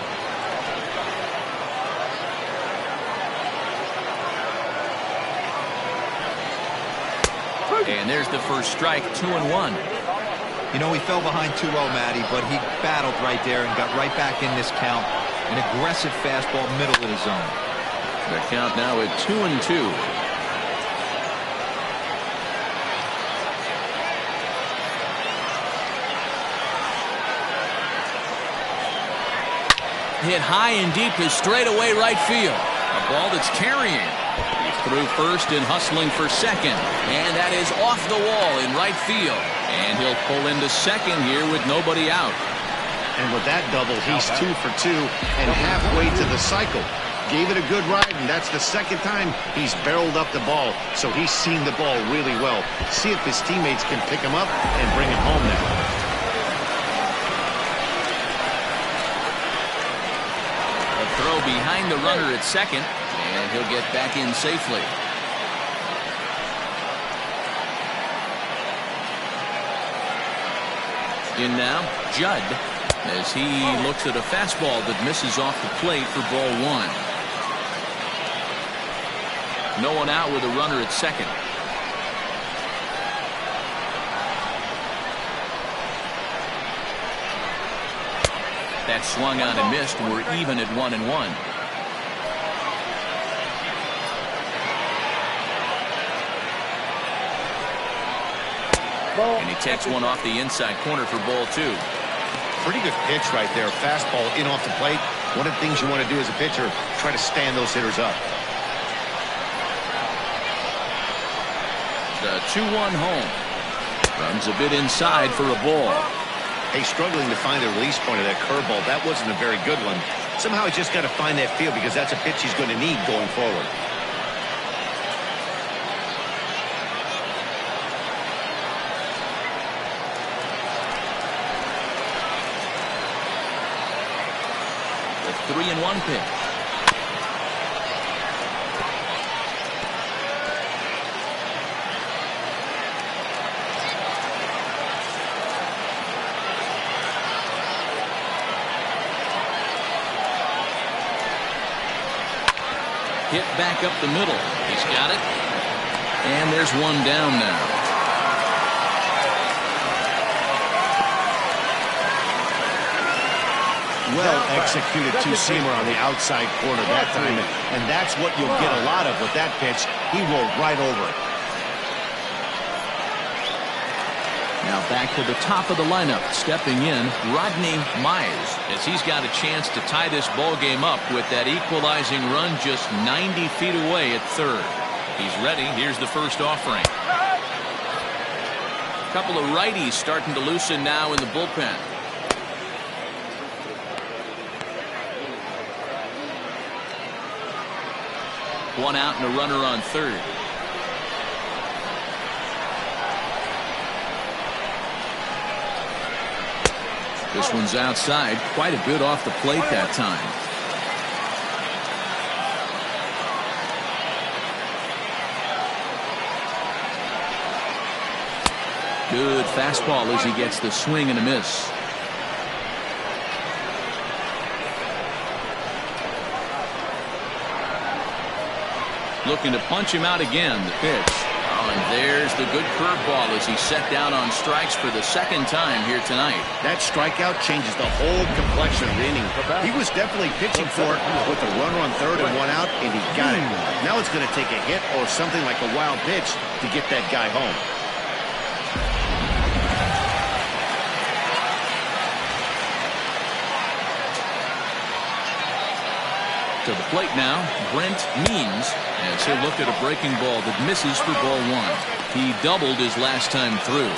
[SPEAKER 1] And there's the first strike. 2-1.
[SPEAKER 3] You know, he fell behind 2-0, Matty, but he battled right there and got right back in this count. An aggressive fastball middle of the zone.
[SPEAKER 1] The count now at 2-2. Hit high and deep to straightaway right field. A ball that's carrying. He's through first and hustling for second. And that is off the wall in right field. And he'll pull into second here with nobody out.
[SPEAKER 2] And with that double, he's 2 for 2 and halfway to the cycle. Gave it a good ride, and that's the second time he's barreled up the ball. So he's seen the ball really well. See if his teammates can pick him up and bring him home now.
[SPEAKER 1] Throw behind the runner at second, and he'll get back in safely. In now, Judd, as he looks at a fastball that misses off the plate for ball one. No one out with a runner at second. That swung on and missed. We're even at 1-1. And he takes one off the inside corner for ball two.
[SPEAKER 2] Pretty good pitch right there. Fastball in off the plate. One of the things you want to do as a pitcher, try to stand those hitters up.
[SPEAKER 1] The 2-1 home. Runs a bit inside for a ball.
[SPEAKER 2] Hey, struggling to find the release point of that curveball. That wasn't a very good one. Somehow he's just got to find that feel because that's a pitch he's going to need going forward.
[SPEAKER 1] The 3-1 pitch. Hit back up the middle. He's got it. And there's one down now.
[SPEAKER 2] Well executed two-seamer on the outside corner that time. And that's what you'll get a lot of with that pitch. He rolled right over it.
[SPEAKER 1] Now back to the top of the lineup. Stepping in, Rodney Myers, as he's got a chance to tie this ball game up with that equalizing run just 90 feet away at third. He's ready. Here's the first offering. A couple of righties starting to loosen now in the bullpen. One out and a runner on third. This one's outside, quite a bit off the plate that time. Good fastball as he gets the swing and a miss. Looking to punch him out again, the pitch. Oh, and there's the good curveball as he set down on strikes for the second time here tonight.
[SPEAKER 2] That strikeout changes the whole complexion of the inning. He was definitely pitching for it with a runner on third and one out, and he got it. Now it's going to take a hit or something like a wild pitch to get that guy home.
[SPEAKER 1] To the plate now, Brent Neers, as he'll look at a breaking ball that misses for ball one. He doubled his last time through.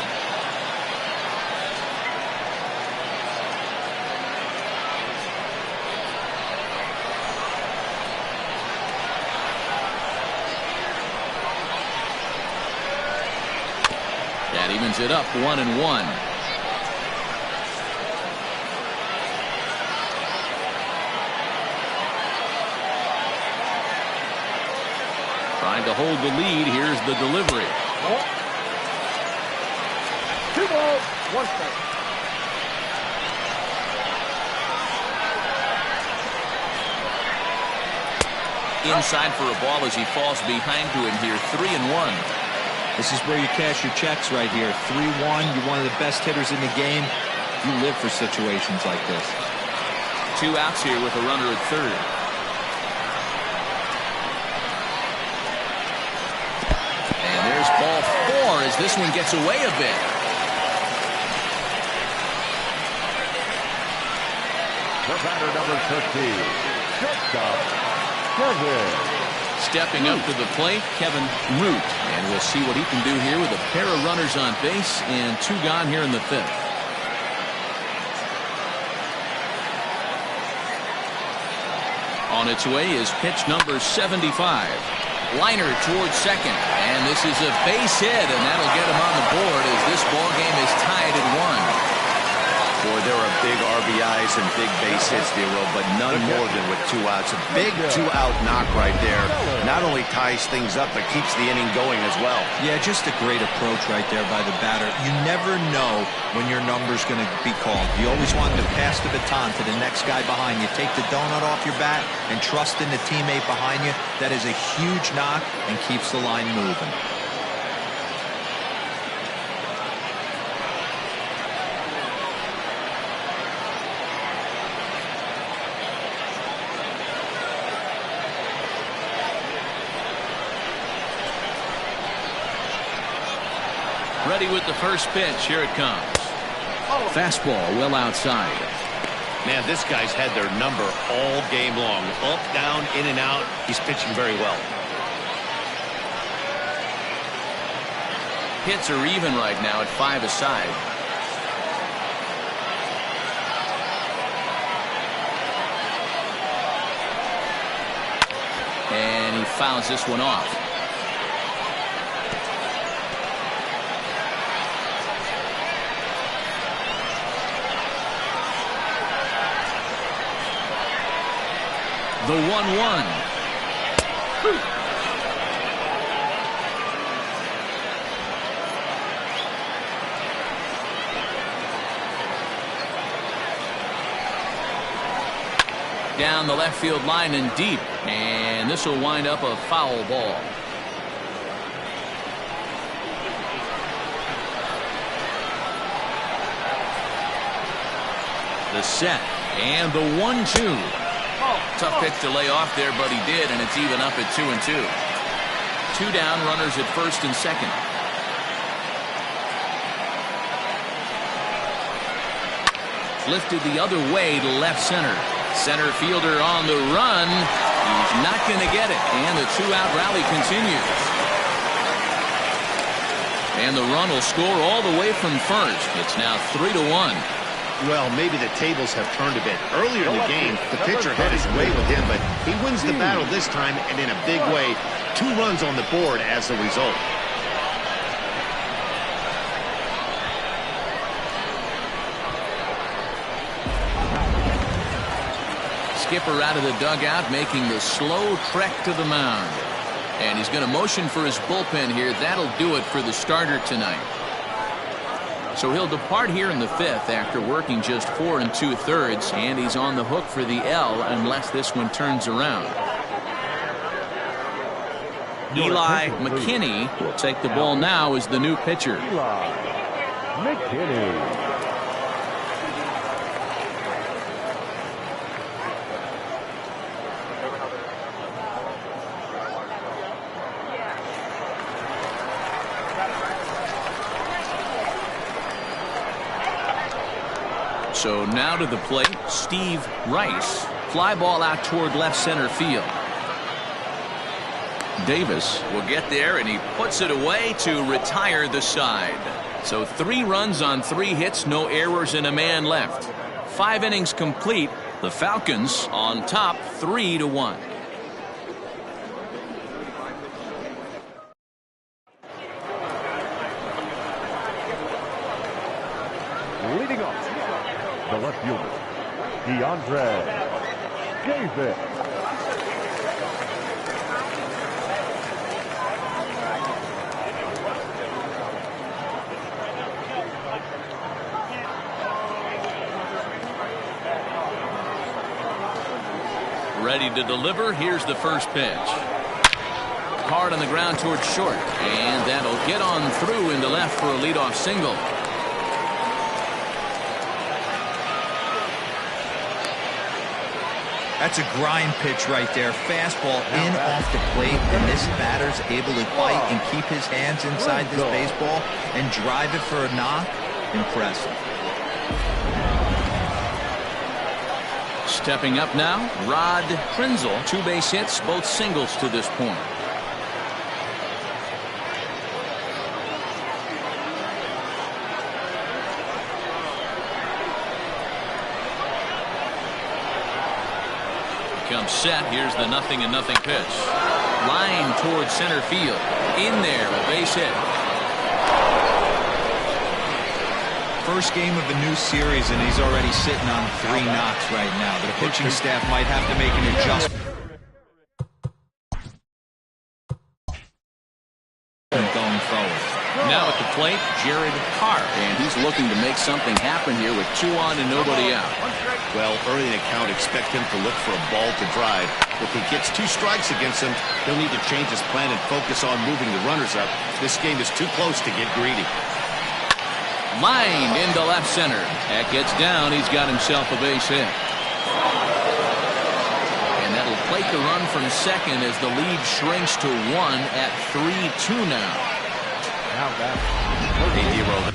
[SPEAKER 1] That evens it up 1-1. Trying to hold the lead. Here's the delivery.
[SPEAKER 5] 2 balls, 1 strike.
[SPEAKER 1] Inside for a ball as he falls behind to him here. 3-1.
[SPEAKER 3] This is where you cash your checks right here. 3-1. You're one of the best hitters in the game. You live for situations like this.
[SPEAKER 1] 2 outs here with a runner at third. And there's ball 4 as this one gets away a bit.
[SPEAKER 4] The batter, number 13, shortstop, Kevin.
[SPEAKER 1] Stepping up to the plate, Kevin Root. And we'll see what he can do here with a pair of runners on base and 2 gone here in the 5th. On its way is pitch number 75. Liner towards second. And this is a base hit, and that'll get him on the board as this ball game is tied at 1.
[SPEAKER 2] Boy, there are big RBIs and big base hits, Dero, but none more than with 2 outs. A big 2-out knock right there. Not only ties things up, but keeps the inning going as well.
[SPEAKER 3] Yeah, just a great approach right there by the batter. You never know when your number's going to be called. You always want to pass the baton to the next guy behind you. Take the donut off your bat and trust in the teammate behind you. That is a huge knock and keeps the line moving.
[SPEAKER 1] Ready with the first pitch. Here it comes. Fastball well outside.
[SPEAKER 2] Man, this guy's had their number all game long. Up, down, in and out. He's pitching very well.
[SPEAKER 1] Hits are even right now at 5 aside. And he fouls this one off. The 1-1. Down the left field line and deep, and this will wind up a foul ball. The set and the 1-2. Tough pitch to lay off there, but he did, and it's even up at 2-2. 2 down, runners at first and second. Lifted the other way to left center. Center fielder on the run. He's not going to get it, and the 2-out rally continues. And the run will score all the way from first. It's now 3-1.
[SPEAKER 2] Well, maybe the tables have turned a bit. Earlier in the game, the pitcher had his way with him, but he wins the battle this time, and in a big way. 2 runs on the board as a result.
[SPEAKER 1] Skipper out of the dugout, making the slow trek to the mound. And he's going to motion for his bullpen here. That'll do it for the starter tonight. So he'll depart here in the 5th after working just 4 2/3, and he's on the hook for the L unless this one turns around. Eli McKinney will take the ball now as the new pitcher.
[SPEAKER 4] Eli McKinney.
[SPEAKER 1] So now to the plate, Steve Rice. Fly ball out toward left center field. Davis will get there, and he puts it away to retire the side. So 3 runs on 3 hits, no errors, and a man left. 5 innings complete. The Falcons on top 3-1.
[SPEAKER 4] Leading off, the left fielder, DeAndre Davis.
[SPEAKER 1] Ready to deliver. Here's the first pitch. Hard on the ground towards short, and that'll get on through into left for a leadoff single.
[SPEAKER 3] That's a grind pitch right there. Fastball in off the plate, and this batter's able to bite and keep his hands inside this baseball and drive it for a knock. Impressive.
[SPEAKER 1] Stepping up now, Rod Krenzel. 2 base hits, both singles to this point. Comes set. Here's the 0-0 pitch. Line towards center field. In there, a base hit.
[SPEAKER 3] First game of a new series, and he's already sitting on 3 knocks right now. The pitching staff might have to make an adjustment going forward.
[SPEAKER 1] Now at the plate, Jared Carr, and he's looking to make something happen here with 2 on and nobody out.
[SPEAKER 2] Well, early in the count, expect him to look for a ball to drive. If he gets 2 strikes against him, he'll need to change his plan and focus on moving the runners up. This game is too close to get greedy.
[SPEAKER 1] Lined into left center. That gets down. He's got himself a base hit. And that'll plate the run from second as the lead shrinks to 1 at 3-2 now.
[SPEAKER 2] Hey, D-Roll.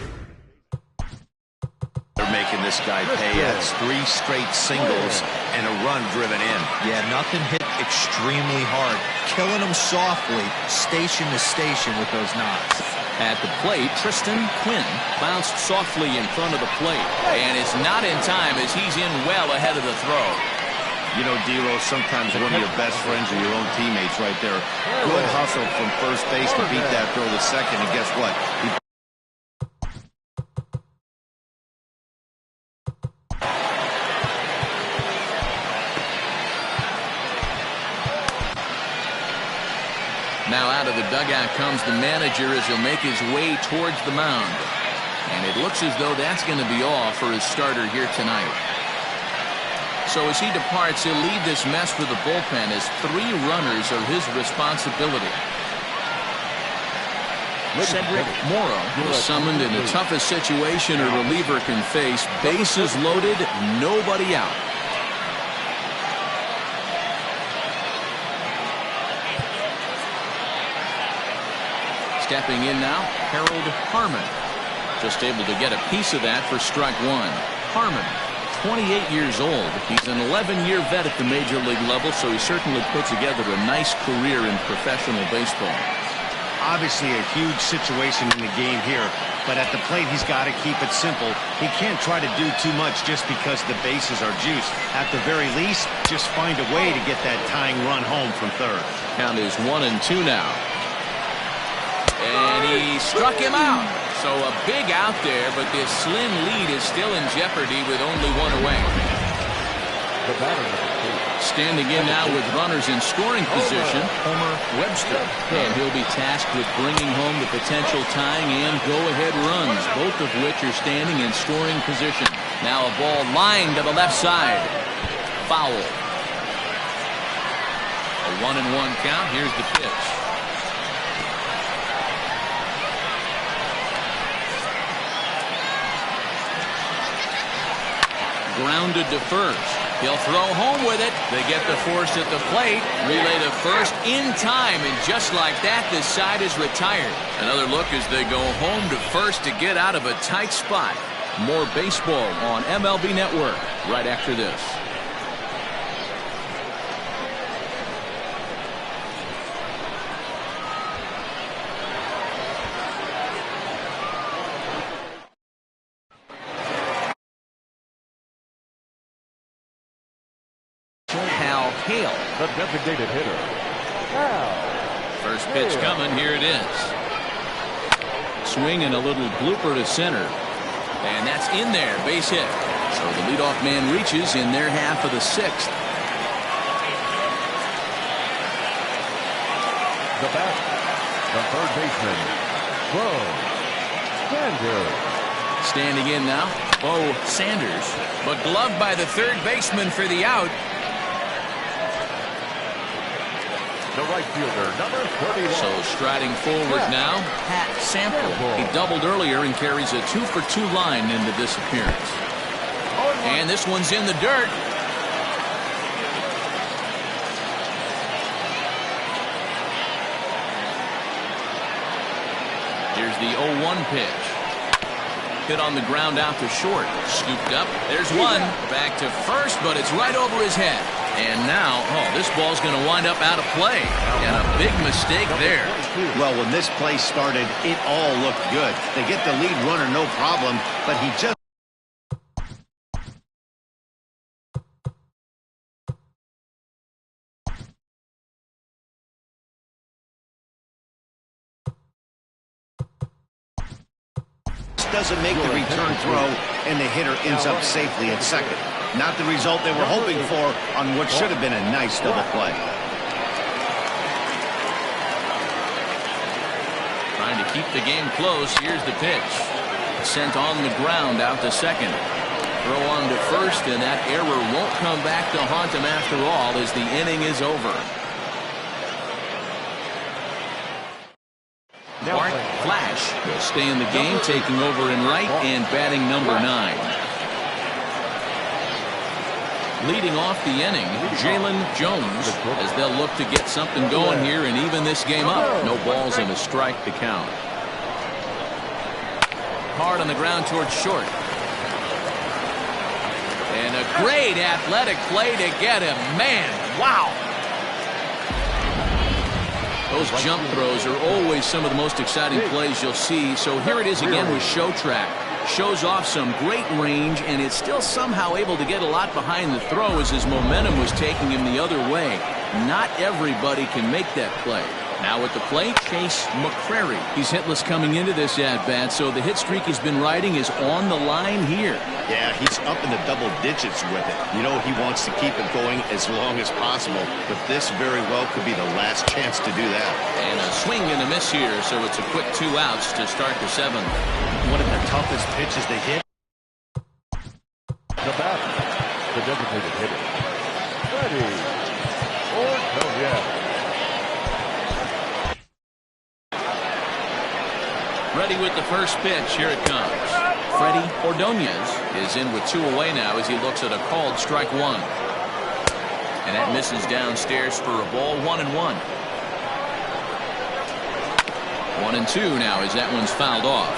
[SPEAKER 2] They're making this guy pay. That's 3 straight singles and a run driven in.
[SPEAKER 3] Yeah, nothing hit extremely hard. Killing him softly, station to station with those knocks.
[SPEAKER 1] At the plate, Tristan Quinn bounced softly in front of the plate. And it's not in time as he's in well ahead of the throw.
[SPEAKER 2] You know, D-Rose, sometimes one of your best friends are your own teammates right there. Good hustle from first base to beat that throw to second, and guess what?
[SPEAKER 1] Now out of the dugout comes the manager as he'll make his way towards the mound. And it looks as though that's going to be all for his starter here tonight. So as he departs, he'll leave this mess for the bullpen as 3 runners are his responsibility. Cedric Morrow was summoned in the toughest situation a reliever can face. Bases loaded, nobody out. Stepping in now, Harold Harmon. Just able to get a piece of that for strike 1. Harmon, 28 years old. He's an 11-year vet at the major league level, so he certainly put together a nice career in professional baseball.
[SPEAKER 2] Obviously a huge situation in the game here, but at the plate he's got to keep it simple. He can't try to do too much just because the bases are juiced. At the very least, just find a way to get that tying run home from third.
[SPEAKER 1] Count is 1-2 now. And he struck him out. So a big out there, but this slim lead is still in jeopardy with only 1 away. Standing in now with runners in scoring position, Homer Webster. And he'll be tasked with bringing home the potential tying and go-ahead runs, both of which are standing in scoring position. Now a ball lined to the left side. Foul. A 1-1 count. Here's the pitch. Grounded to first. He'll throw home with it. They get the force at the plate. Relay to first in time, and just like that, this side is retired. Another look as they go home to first to get out of a tight spot. More baseball on MLB Network right after this. Hale,
[SPEAKER 4] the designated hitter.
[SPEAKER 1] First pitch coming. Here it is. Swing and a little blooper to center. And that's in there. Base hit. So the leadoff man reaches in their half of the 6th.
[SPEAKER 4] The bat, the third baseman, Bo Sanders.
[SPEAKER 1] Standing in now, Bo Sanders. But gloved by the third baseman for the out.
[SPEAKER 4] The right fielder, number 31.
[SPEAKER 1] So striding forward now, Pat Sample. He doubled earlier and carries a 2-for-2 line into this appearance. And this one's in the dirt. Here's the 0-1 pitch. Hit on the ground out to short. Scooped up. There's one. Back to first, but it's right over his head. And now, this ball's going to wind up out of play. And a big mistake there.
[SPEAKER 2] Well, when this play started, it all looked good. They get the lead runner, no problem, but he just doesn't make the return throw, and the hitter ends up safely at second. Not the result they were hoping for on what should have been a nice double play.
[SPEAKER 1] Trying to keep the game close. Here's the pitch. Sent on the ground out to second. Throw on to first, and that error won't come back to haunt him after all as the inning is over. Bart Flash will stay in the game, taking over in right and batting number 9. Leading off the inning, Jalen Jones, as they'll look to get something going here and even this game up. No balls and a strike to count. Hard on the ground towards short. And a great athletic play to get him. Man, wow. Those jump throws are always some of the most exciting plays you'll see. So here it is again with Show Track. Shows off some great range, and it's still somehow able to get a lot behind the throw as his momentum was taking him the other way. Not everybody can make that play. Now at the plate, Chase McCrary. He's hitless coming into this at-bat, so the hit streak he's been riding is on the line here.
[SPEAKER 2] Yeah, he's up in the double digits with it. You know he wants to keep it going as long as possible, but this very well could be the last chance to do that.
[SPEAKER 1] And a swing and a miss here, so it's a quick 2 outs to start the 7th.
[SPEAKER 2] One of the toughest pitches to hit.
[SPEAKER 4] The batter, the designated hitter, Freddie Ordonez.
[SPEAKER 1] Ready with the first pitch. Here it comes. Freddie Ordonez is in with 2 away now as he looks at a called strike 1. And that misses downstairs for a ball. 1-1. 1-2 now as that one's fouled off.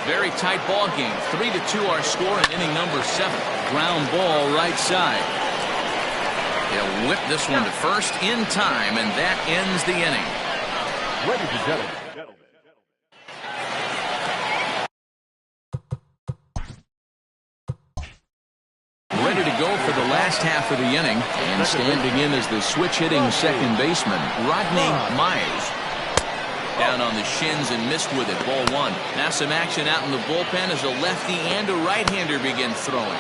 [SPEAKER 1] Very tight ball game. 3-2 our score in inning number 7. Ground ball right side. He'll whip this one to first in time, and that ends the inning.
[SPEAKER 4] Ladies and gentlemen.
[SPEAKER 1] Ready to go for the last half of the inning, and standing in as the switch-hitting second baseman, Rodney Myers. Down on the shins and missed with it, ball 1. Now some action out in the bullpen as a lefty and a right-hander begin throwing.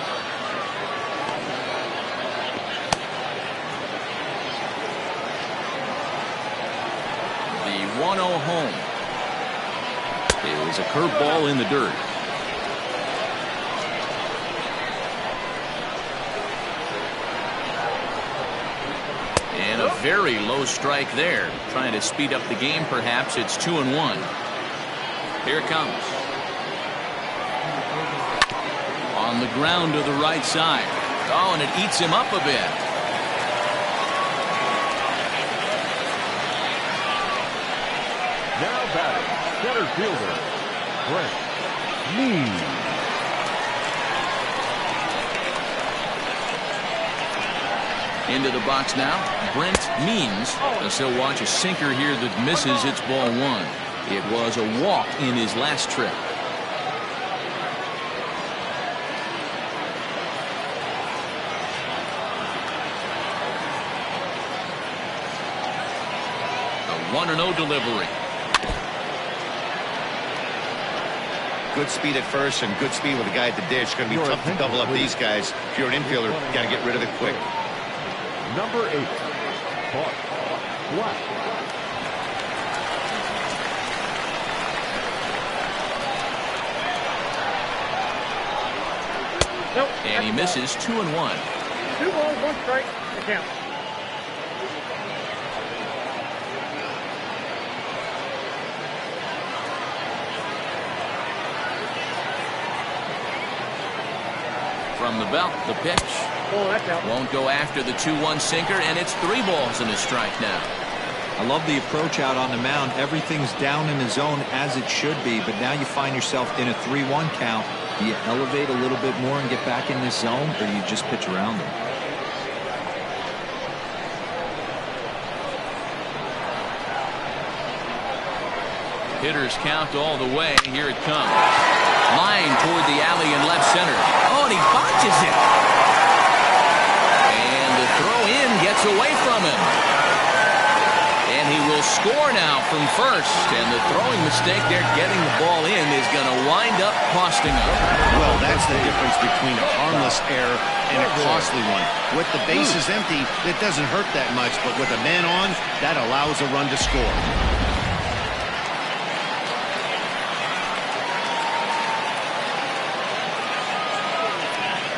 [SPEAKER 1] The 1-0 home. It was a curveball in the dirt. And a very low strike there. Trying to speed up the game, perhaps. It's 2-1. Here it comes. On the ground to the right side. Oh, and it eats him up a bit.
[SPEAKER 4] Now batting, center fielder, Brent Neers.
[SPEAKER 1] Into the box now, Brent Means. As he'll watch a sinker here that misses. It's ball 1. It was a walk in his last trip. A 1-0 delivery.
[SPEAKER 2] Good speed at first and good speed with the guy at the dish. Going to be tough to double up these guys. If you're an infielder, got to get rid of it quick.
[SPEAKER 4] Number 8, Bart Black.
[SPEAKER 5] Nope.
[SPEAKER 1] And he misses. 2-1.
[SPEAKER 5] 2 balls, 1 strike. The count.
[SPEAKER 1] From the belt, the pitch.
[SPEAKER 5] Oh, that's out.
[SPEAKER 1] Won't go after the 2-1 sinker, and it's 3 balls and a strike now.
[SPEAKER 3] I love the approach out on the mound. Everything's down in the zone as it should be, but now you find yourself in a 3-1 count. Do you elevate a little bit more and get back in this zone, or you just pitch around them?
[SPEAKER 1] Hitters count all the way. Here it comes. Line toward the alley in left center. Oh, and he botches it. And the throw in gets away from him. And he will score now from first. And the throwing mistake there getting the ball in is going to wind up costing him.
[SPEAKER 2] Well, that's the difference between a harmless error and a costly one. With the bases empty, it doesn't hurt that much. But with a man on, that allows a run to score.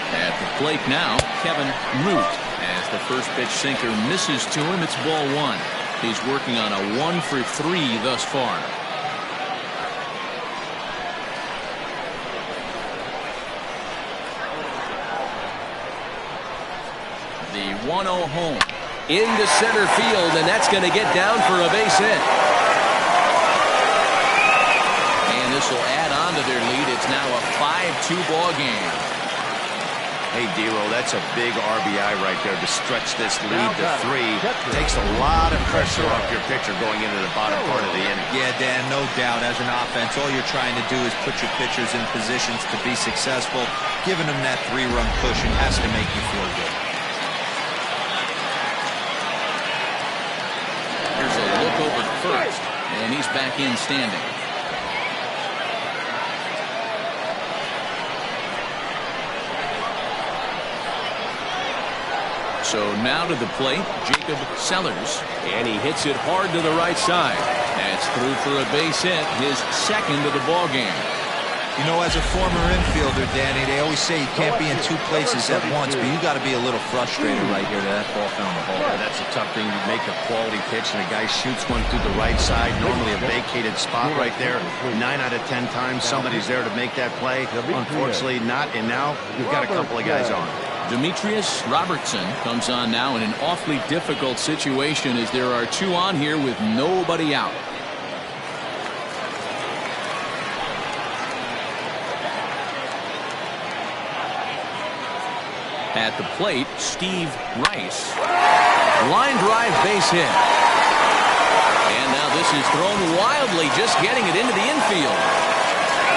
[SPEAKER 1] At the plate now, Kevin Root. As the first pitch sinker misses to him, it's ball one. He's working on a 1-for-3 thus far. The 1-0 home into center field, and that's going to get down for a base hit. And this will add on to their lead. It's now a 5-2 ball game.
[SPEAKER 2] Hey, Dero, that's a big RBI right there to stretch this lead to 3. Takes a lot of pressure off your pitcher going into the bottom part of the inning.
[SPEAKER 3] Yeah, Dan, no doubt. As an offense, all you're trying to do is put your pitchers in positions to be successful. Giving them that 3-run cushion has to make you feel good.
[SPEAKER 1] Here's a look over to first, and he's back in standing. So now to the plate, Jacob Sellers, and he hits it hard to the right side. That's through for a base hit, his second of the ball game.
[SPEAKER 3] You know, as a former infielder, Danny, they always say you can't be in two places at once, but you got to be a little frustrated right here that ball found the hole.
[SPEAKER 2] Yeah, that's a tough thing. You make a quality pitch and a guy shoots one through the right side, normally a vacated spot right there. 9 out of 10 times somebody's there to make that play. Unfortunately not, and now we've got a couple of guys on.
[SPEAKER 1] Demetrius Robertson comes on now in an awfully difficult situation as there are 2 on here with nobody out. At the plate, Steve Rice. Line drive base hit. And now this is thrown wildly, just getting it into the infield.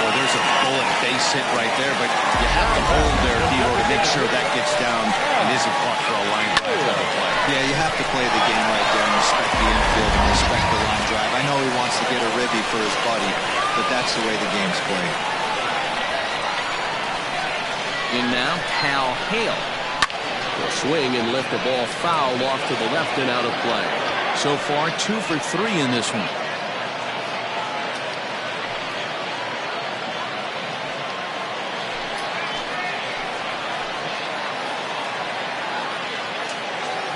[SPEAKER 2] Well, there's a bullet base hit right there, but you have to hold there, Theo, to make sure that gets down and isn't caught for a line drive double play.
[SPEAKER 3] Yeah, you have to play the game right there and respect the infield and respect the line drive. I know he wants to get a ribby for his buddy, but that's the way the game's played.
[SPEAKER 1] In now, Hal Hale will swing and lift the ball foul off to the left and out of play. So far, 2 for 3 in this one.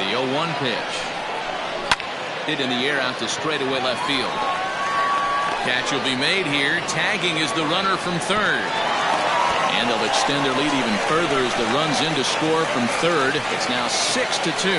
[SPEAKER 1] The 0-1 pitch. Hit in the air out to straightaway left field. Catch will be made here. Tagging is the runner from third. And they'll extend their lead even further as the runs in to score from third. It's now 6-2.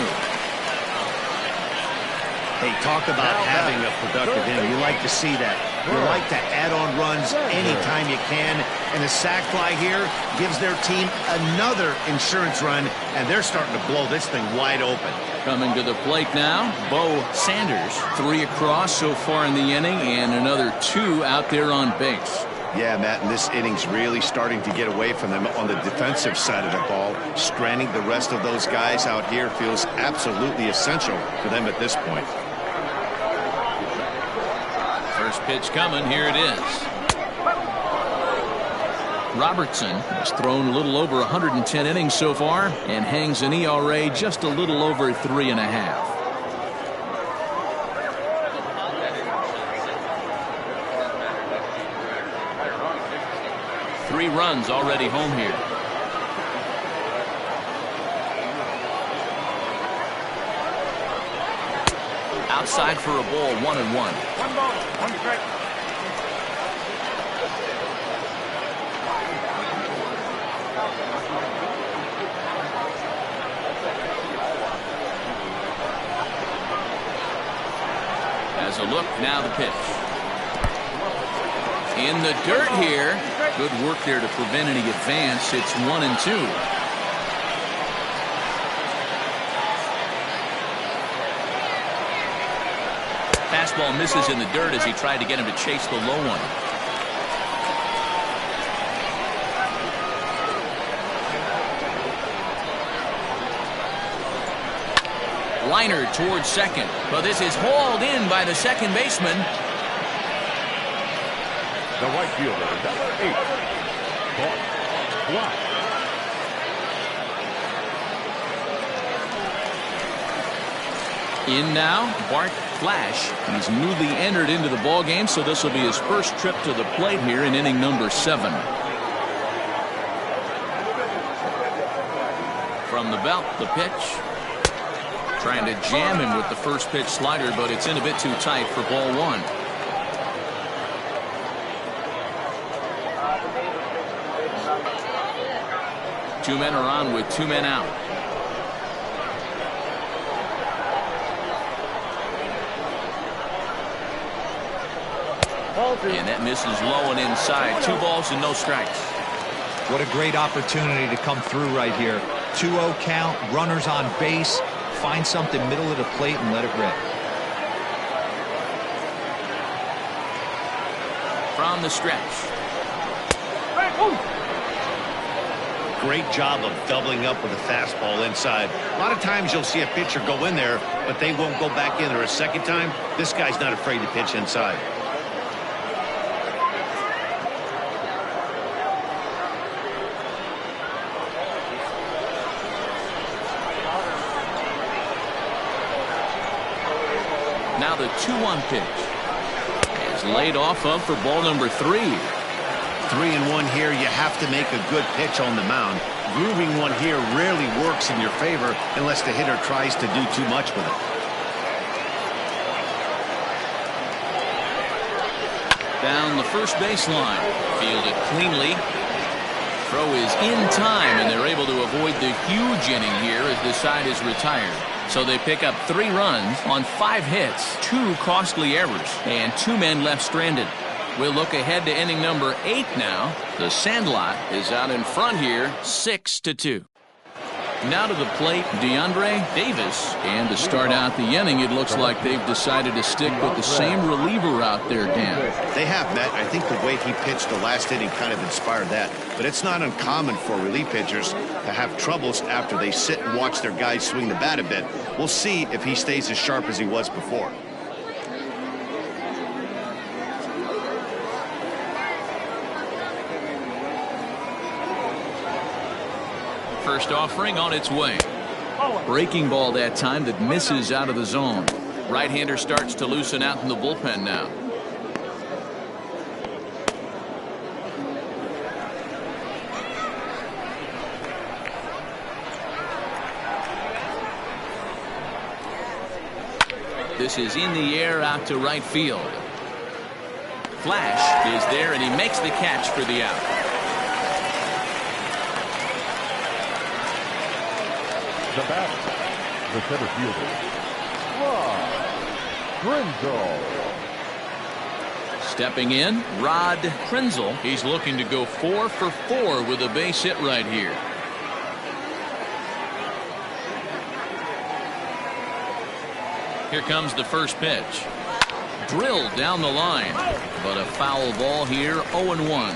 [SPEAKER 2] Hey, talk about having a productive inning. You like to see that. You like to add on runs anytime you can. And the sac fly here gives their team another insurance run, and they're starting to blow this thing wide open.
[SPEAKER 1] Coming to the plate now, Bo Sanders. 3 across so far in the inning, and another 2 out there on base.
[SPEAKER 2] Yeah, Matt, and this inning's really starting to get away from them on the defensive side of the ball. Stranding the rest of those guys out here feels absolutely essential for them at this point.
[SPEAKER 1] First pitch coming. Here it is. Robertson has thrown a little over 110 innings so far and hangs an ERA just a little over 3.5. Three runs already home here. Outside for a ball, 1-1.
[SPEAKER 5] 1 ball, 1 strike.
[SPEAKER 1] Here's a look, now the pitch. In the dirt here. Good work there to prevent any advance. It's 1-2. Fastball misses in the dirt as he tried to get him to chase the low one. Liner towards second, but this is hauled in by the second baseman.
[SPEAKER 4] The right fielder, number 8, Bart Black.
[SPEAKER 1] In now, Bart Flash. He's newly entered into the ball game, so this will be his first trip to the plate here in inning number 7. From the belt, the pitch. Trying to jam him with the first pitch slider, but it's in a bit too tight for ball 1. Two men are on with 2 men out. And that misses low and inside. 2 balls and no strikes.
[SPEAKER 3] What a great opportunity to come through right here. 2-0 count, runners on base. Find something middle of the plate and let it rip.
[SPEAKER 1] From the stretch.
[SPEAKER 2] Great job of doubling up with a fastball inside. A lot of times you'll see a pitcher go in there, but they won't go back in there a second time. This guy's not afraid to pitch inside.
[SPEAKER 1] Now the 2-1 pitch is laid off of for ball number 3.
[SPEAKER 2] 3-1 here. You have to make a good pitch on the mound. Grooving one here rarely works in your favor unless the hitter tries to do too much with it.
[SPEAKER 1] Down the first baseline. Fielded cleanly. Throw is in time, and they're able to avoid the huge inning here as the side is retired. So they pick up 3 runs on 5 hits, 2 costly errors, and 2 men left stranded. We'll look ahead to inning number 8 now. The Sandlot is out in front here, 6-2. Now to the plate, DeAndre Davis. And to start out the inning, it looks like they've decided to stick with the same reliever out there, Dan.
[SPEAKER 2] They have, Matt. I think the way he pitched the last inning kind of inspired that. But it's not uncommon for relief pitchers to have troubles after they sit and watch their guys swing the bat a bit. We'll see if he stays as sharp as he was before.
[SPEAKER 1] First offering on its way. Breaking ball that time that misses out of the zone. Right-hander starts to loosen out in the bullpen now. This is in the air out to right field. Flash is there, and he makes the catch for the out.
[SPEAKER 4] The batter, the center fielder, Rod Krenzel.
[SPEAKER 1] Stepping in, Rod Krenzel. He's looking to go 4 for 4 with a base hit right here. Here comes the first pitch. Drilled down the line, but a foul ball here, 0-1.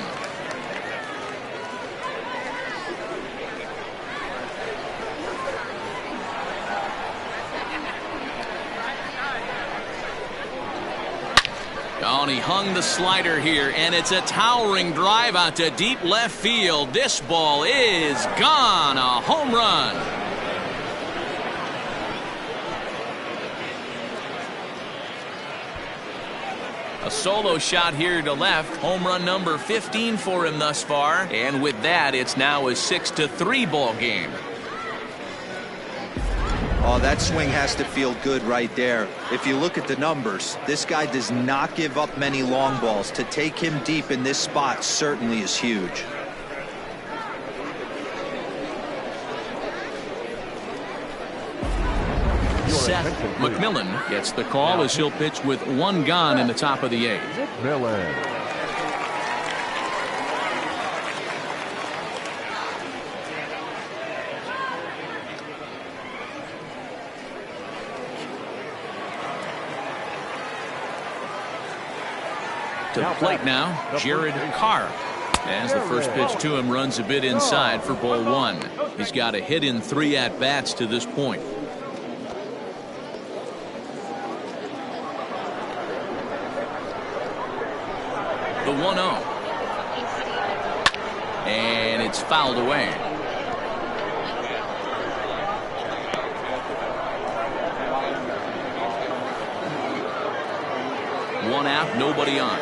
[SPEAKER 1] Oh, and he hung the slider here, and it's a towering drive out to deep left field. This ball is gone. A home run. A solo shot here to left. Home run number 15 for him thus far. And with that, it's now a 6-3 ball game.
[SPEAKER 3] Oh, that swing has to feel good right there. If you look at the numbers, this guy does not give up many long balls. To take him deep in this spot certainly is huge.
[SPEAKER 1] Seth McMillan gets the call as he'll pitch with one gone in the top of the 8th.
[SPEAKER 4] McMillan.
[SPEAKER 1] To the plate now, Jared Carr. As the first pitch to him runs a bit inside for ball 1. He's got a hit in 3 at-bats to this point. The 1-0. And it's fouled away. One out, nobody on.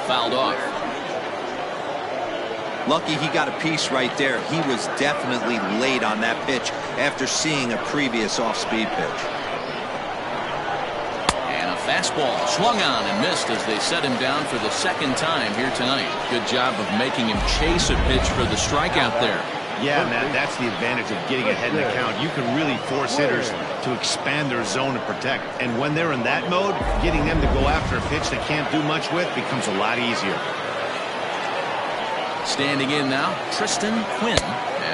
[SPEAKER 1] Fouled off.
[SPEAKER 3] Lucky he got a piece right there. He was definitely late on that pitch after seeing a previous off-speed pitch.
[SPEAKER 1] And a fastball swung on and missed as they set him down for the second time here tonight. Good job of making him chase a pitch for the strikeout there.
[SPEAKER 2] Yeah, Matt, that's the advantage of getting ahead in the count. You can really force hitters to expand their zone and protect. And when they're in that mode, getting them to go after a pitch they can't do much with becomes a lot easier.
[SPEAKER 1] Standing in now, Tristan Quinn,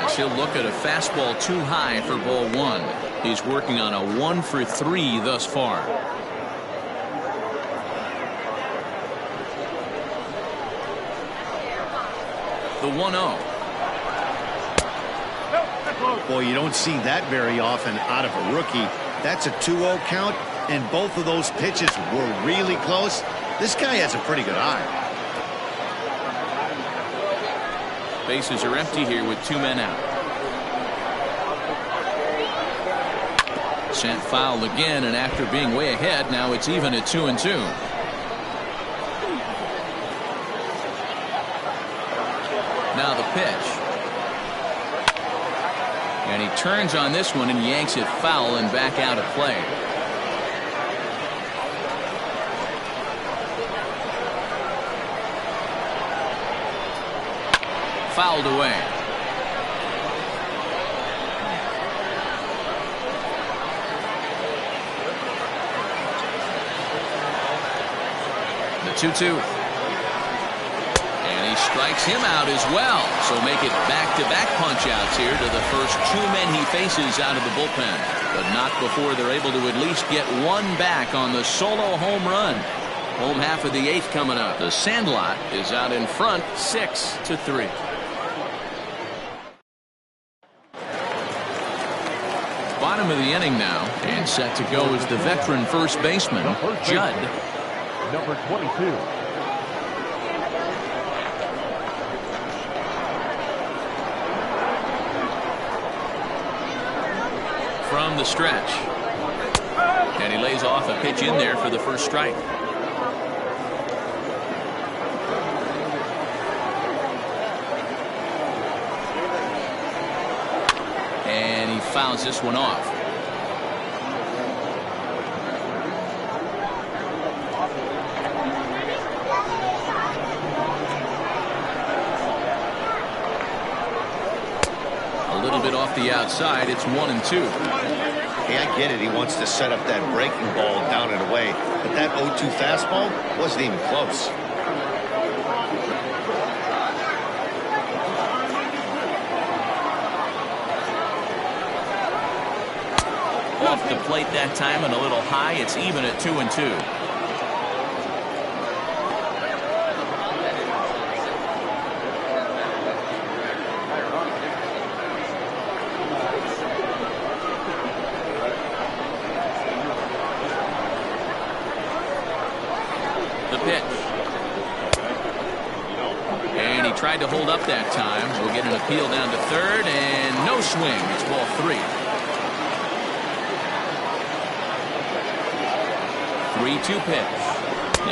[SPEAKER 1] as he'll look at a fastball too high for ball 1. He's working on a 1 for 3 thus far. The 1-0.
[SPEAKER 2] Boy, you don't see that very often out of a rookie. That's a 2-0 count, and both of those pitches were really close. This guy has a pretty good eye.
[SPEAKER 1] Bases are empty here with 2 men out. Sent foul again, and after being way ahead, now it's even at 2-2. Now the pitch. And he turns on this one and yanks it foul and back out of play. Fouled away. The 2-2. Strikes him out as well. So make it back-to-back punch-outs here to the first 2 men he faces out of the bullpen. But not before they're able to at least get one back on the solo home run. Home half of the 8th coming up. The Sandlot is out in front 6-3. Bottom of the inning now, and set to go is the veteran first baseman, Judd.
[SPEAKER 4] Number 22.
[SPEAKER 1] From the stretch, and he lays off a pitch in there for the first strike. And he fouls this one off. A little bit off the outside. It's 1-2.
[SPEAKER 2] Hey, I get it. He wants to set up that breaking ball down and away. But that 0-2 fastball wasn't even close.
[SPEAKER 1] Off the plate that time and a little high. It's even at 2-2. Tried to hold up that time. We'll get an appeal down to third, and no swing. It's ball 3. 3-2 pitch.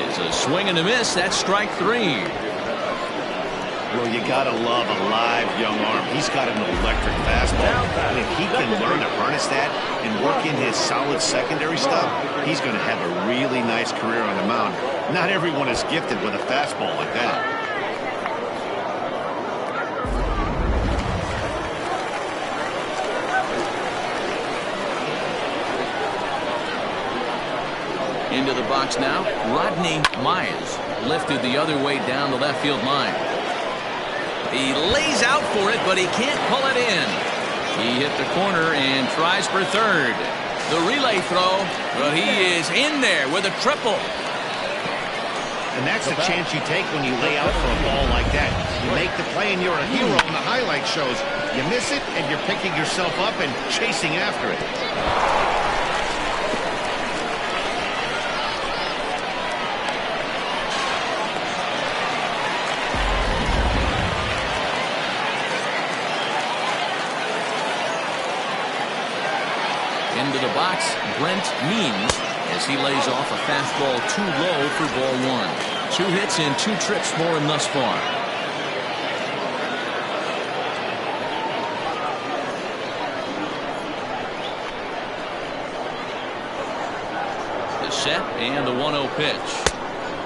[SPEAKER 1] It's a swing and a miss. That's strike 3.
[SPEAKER 2] Well, you gotta love a live young arm. He's got an electric fastball, and if he can learn to harness that and work in his solid secondary stuff, he's going to have a really nice career on the mound. Not everyone is gifted with a fastball like that.
[SPEAKER 1] Into the box now, Rodney Myers lifted the other way down the left field line. He lays out for it, but he can't pull it in. He hit the corner and tries for third. The relay throw, but he is in there with a triple.
[SPEAKER 2] And that's the chance you take when you lay out for a ball like that. You make the play and you're a hero in the highlight shows. You miss it and you're picking yourself up and chasing after it.
[SPEAKER 1] Into the box, Brent Neers, as he lays off a fastball too low for ball one. 2 hits and 2 trips for him thus far. The set and the 1-0 pitch.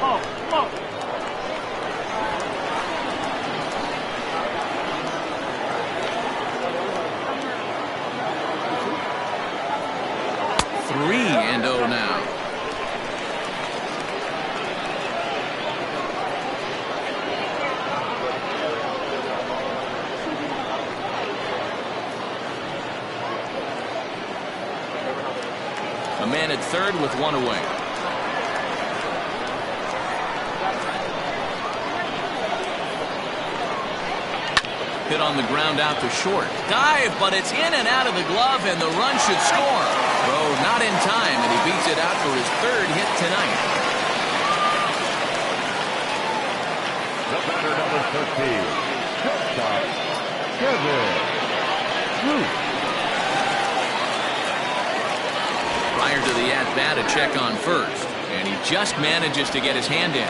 [SPEAKER 5] Oh.
[SPEAKER 1] 3-0 now. A man at third with 1 away. Hit on the ground out to short. Dive, but it's in and out of the glove, and the run should score. Throw not in time, and he beats it out for his 3rd hit tonight.
[SPEAKER 4] The batter, number 13, shortstop, Kevin Root.
[SPEAKER 1] Prior to the at-bat, a check on first, and he just manages to get his hand in.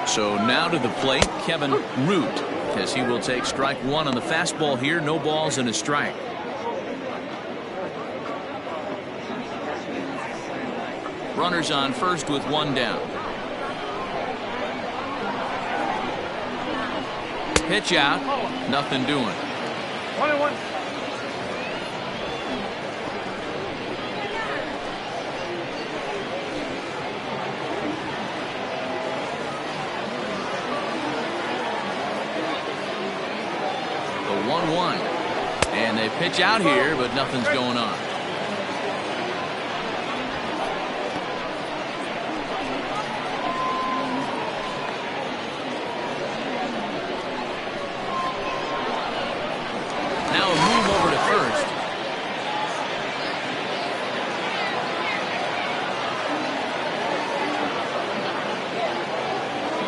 [SPEAKER 1] So now to the plate, Kevin Root, as he will take strike 1 on the fastball here. No balls and a strike. Runners on first with 1 down. Pitch out, nothing doing.
[SPEAKER 5] 1-1.
[SPEAKER 1] The 1-1. And they pitch out here, but nothing's going on. Now a move over to first.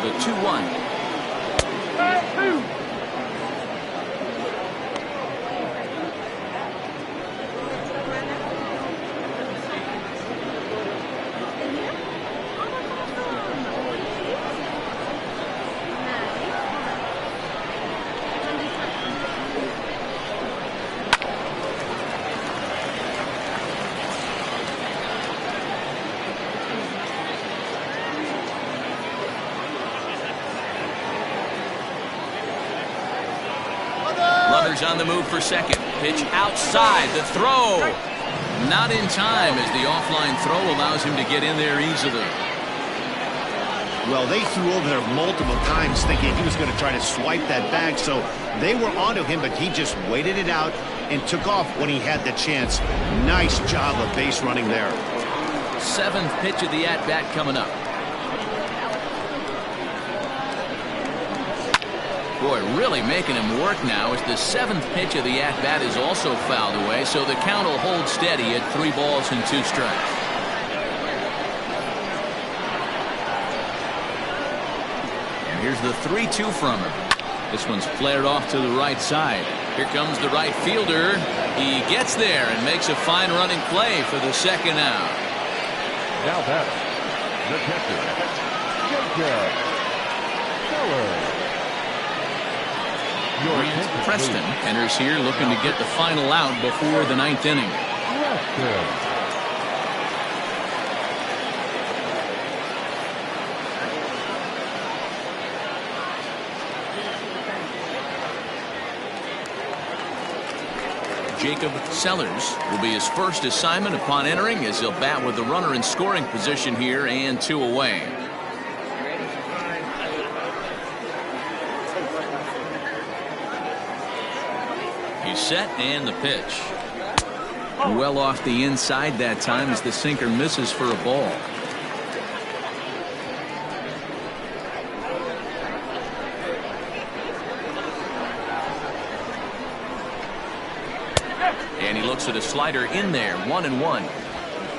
[SPEAKER 1] The 2-1. Runners on the move for second. Pitch outside. The throw. Not in time, as the offline throw allows him to get in there easily.
[SPEAKER 2] Well, they threw over there multiple times thinking he was going to try to swipe that bag, so they were onto him, but he just waited it out and took off when he had the chance. Nice job of base running there.
[SPEAKER 1] 7th pitch of the at-bat coming up. Boy, really making him work now, as the 7th pitch of the at-bat is also fouled away, so the count will hold steady at 3 balls and 2 strikes. And here's the 3-2 from him. This one's flared off to the right side. Here comes the right fielder. He gets there and makes a fine running play for the 2nd out.
[SPEAKER 4] Now batter, the catcher, Jacob Keller.
[SPEAKER 1] Grant Preston enters here looking to get the final out before the 9th inning. Jacob Sellers will be his first assignment upon entering, as he'll bat with the runner in scoring position here and 2 away. He's set and the pitch. Well off the inside that time as the sinker misses for a ball. And he looks at a slider in there, 1-1.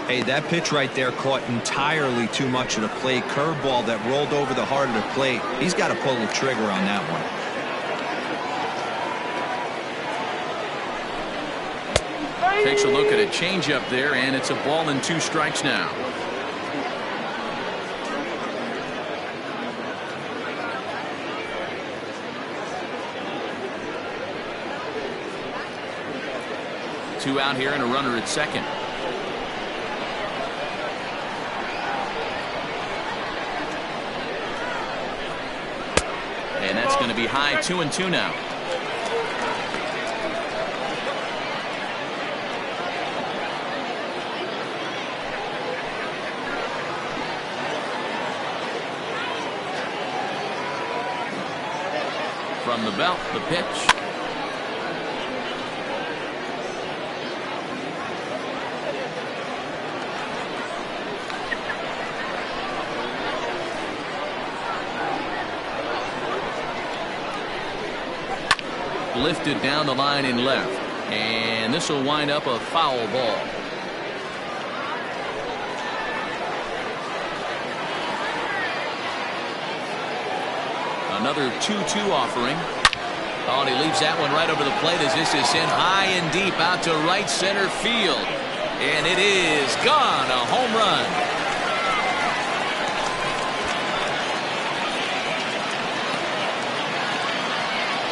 [SPEAKER 3] Hey, that pitch right there caught entirely too much of the plate. Curveball that rolled over the heart of the plate. He's got to pull the trigger on that one.
[SPEAKER 1] Takes a look at a changeup there, and it's a ball and 2 strikes now. Two out here and a runner at second. And that's going to be high, 2-2 now. From the belt, the pitch. Lifted down the line in left, and this will wind up a foul ball. Another 2-2 offering. Oh, and he leaves that one right over the plate as this is sent high and deep out to right center field, and it is gone. A home run.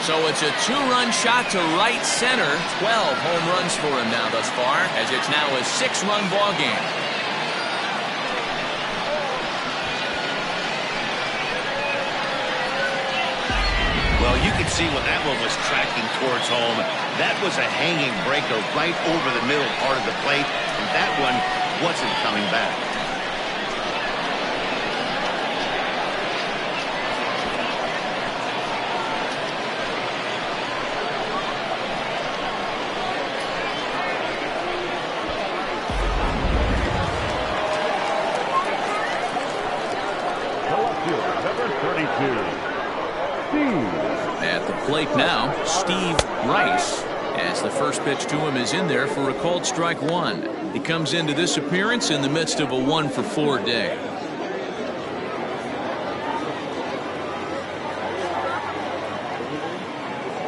[SPEAKER 1] So it's a 2-run shot to right center. 12 home runs for him now thus far, as it's now a 6-run ball game.
[SPEAKER 2] Well, you can see when that one was tracking towards home. That was a hanging breaker right over the middle part of the plate, and that one wasn't coming back.
[SPEAKER 1] At the plate now, Steve Rice, as the first pitch to him is in there for a called strike 1. He comes into this appearance in the midst of a 1-for-4 day.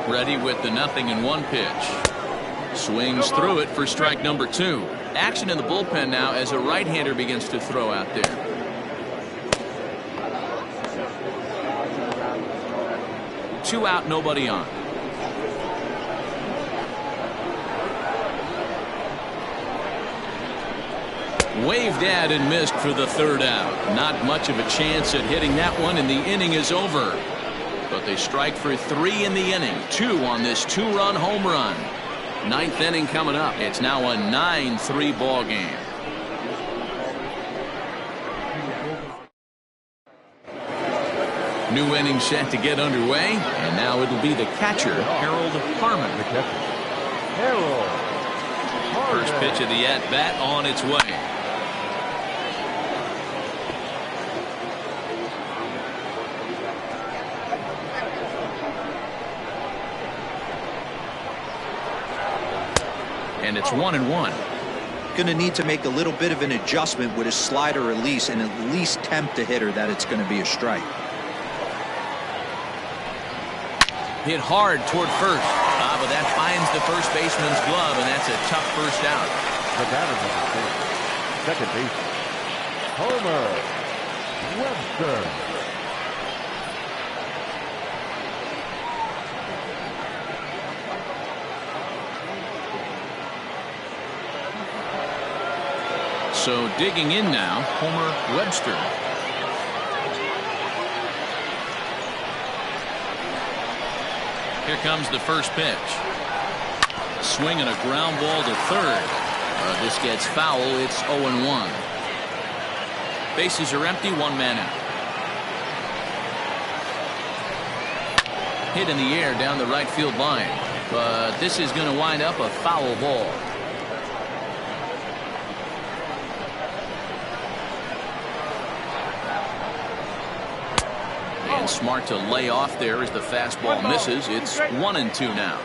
[SPEAKER 1] Ready with the 0-1 pitch. Swings through it for strike number 2. Action in the bullpen now as a right-hander begins to throw out there. Two out, nobody on. Waved at and missed for the 3rd out. Not much of a chance at hitting that one, and the inning is over. But they strike for 3 in the inning. 2 on this 2-run home run. 9th inning coming up. It's now a 9-3 ball game. New inning set to get underway, and now it'll be the catcher, Harold Harmon. First pitch of the at-bat on its way. And it's 1-1.
[SPEAKER 3] Going to need to make a little bit of an adjustment with his slider release and at least tempt the hitter that it's going to be a strike.
[SPEAKER 1] Hit hard toward first. But that finds the first baseman's glove, and that's a tough first out.
[SPEAKER 4] The batter number 2, second base, Homer Webster.
[SPEAKER 1] So digging in now, Homer Webster. Here comes the first pitch. swing and a ground ball to third. This gets foul. It's 0-1. Bases are empty. One man out. Hit in the air down the right field line, but this is going to wind up a foul ball. And smart to lay off there as the fastball misses. It's 1-2 now.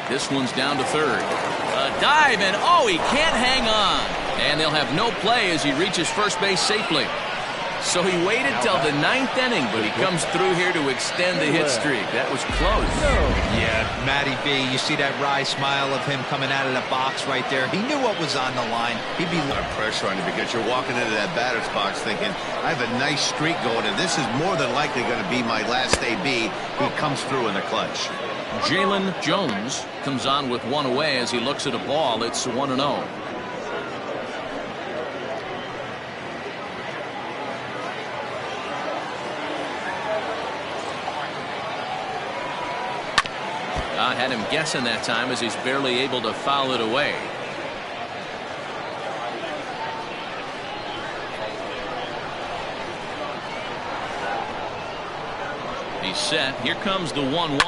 [SPEAKER 1] This one's down to third. A dive, and oh, he can't hang on. And they'll have no play as he reaches first base safely. So he waited till the 9th inning, but he comes through here to extend the hit streak. That was close.
[SPEAKER 3] Yeah, Matty B, you see that wry smile of him coming out of the box right there. He knew what was on the line. He'd be a lot
[SPEAKER 2] of pressure on you because you're walking into that batter's box thinking, I have a nice streak going, and this is more than likely going to be my last AB. He comes through in the clutch.
[SPEAKER 1] Jalen Jones comes on with one away as he looks at a ball. It's 1-0. I had him guessing that time as he's barely able to foul it away. He's set. Here comes the 1-1,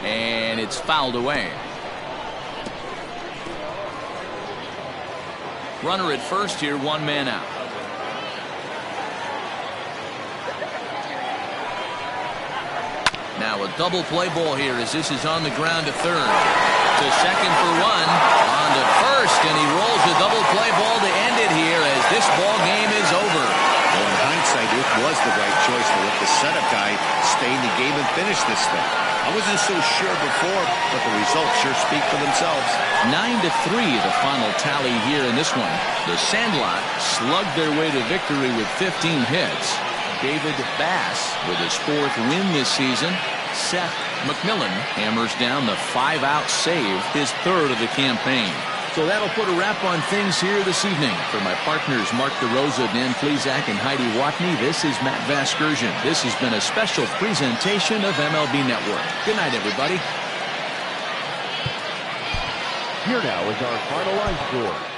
[SPEAKER 1] and it's fouled away. Runner at first here, one man out. Now a double play ball here as this is on the ground to third. To second for one. On to first, and he rolls a double play ball to end it here as this ball game is over.
[SPEAKER 2] Well, in hindsight, it was the right choice to let the setup guy stay in the game and finish this thing. I wasn't so sure before, but the results sure speak for themselves.
[SPEAKER 1] 9-3 the final tally here in this one. The Sandlot slugged their way to victory with 15 hits. David Bass with his 4th win this season. Seth McMillan hammers down the 5-out save, his 3rd of the campaign. So that'll put a wrap on things here this evening. For my partners Mark DeRosa, Dan Plesac, and Heidi Watney, this is Matt Vasgersian. This has been a special presentation of MLB Network. Good night, everybody.
[SPEAKER 4] Here now is our final line score.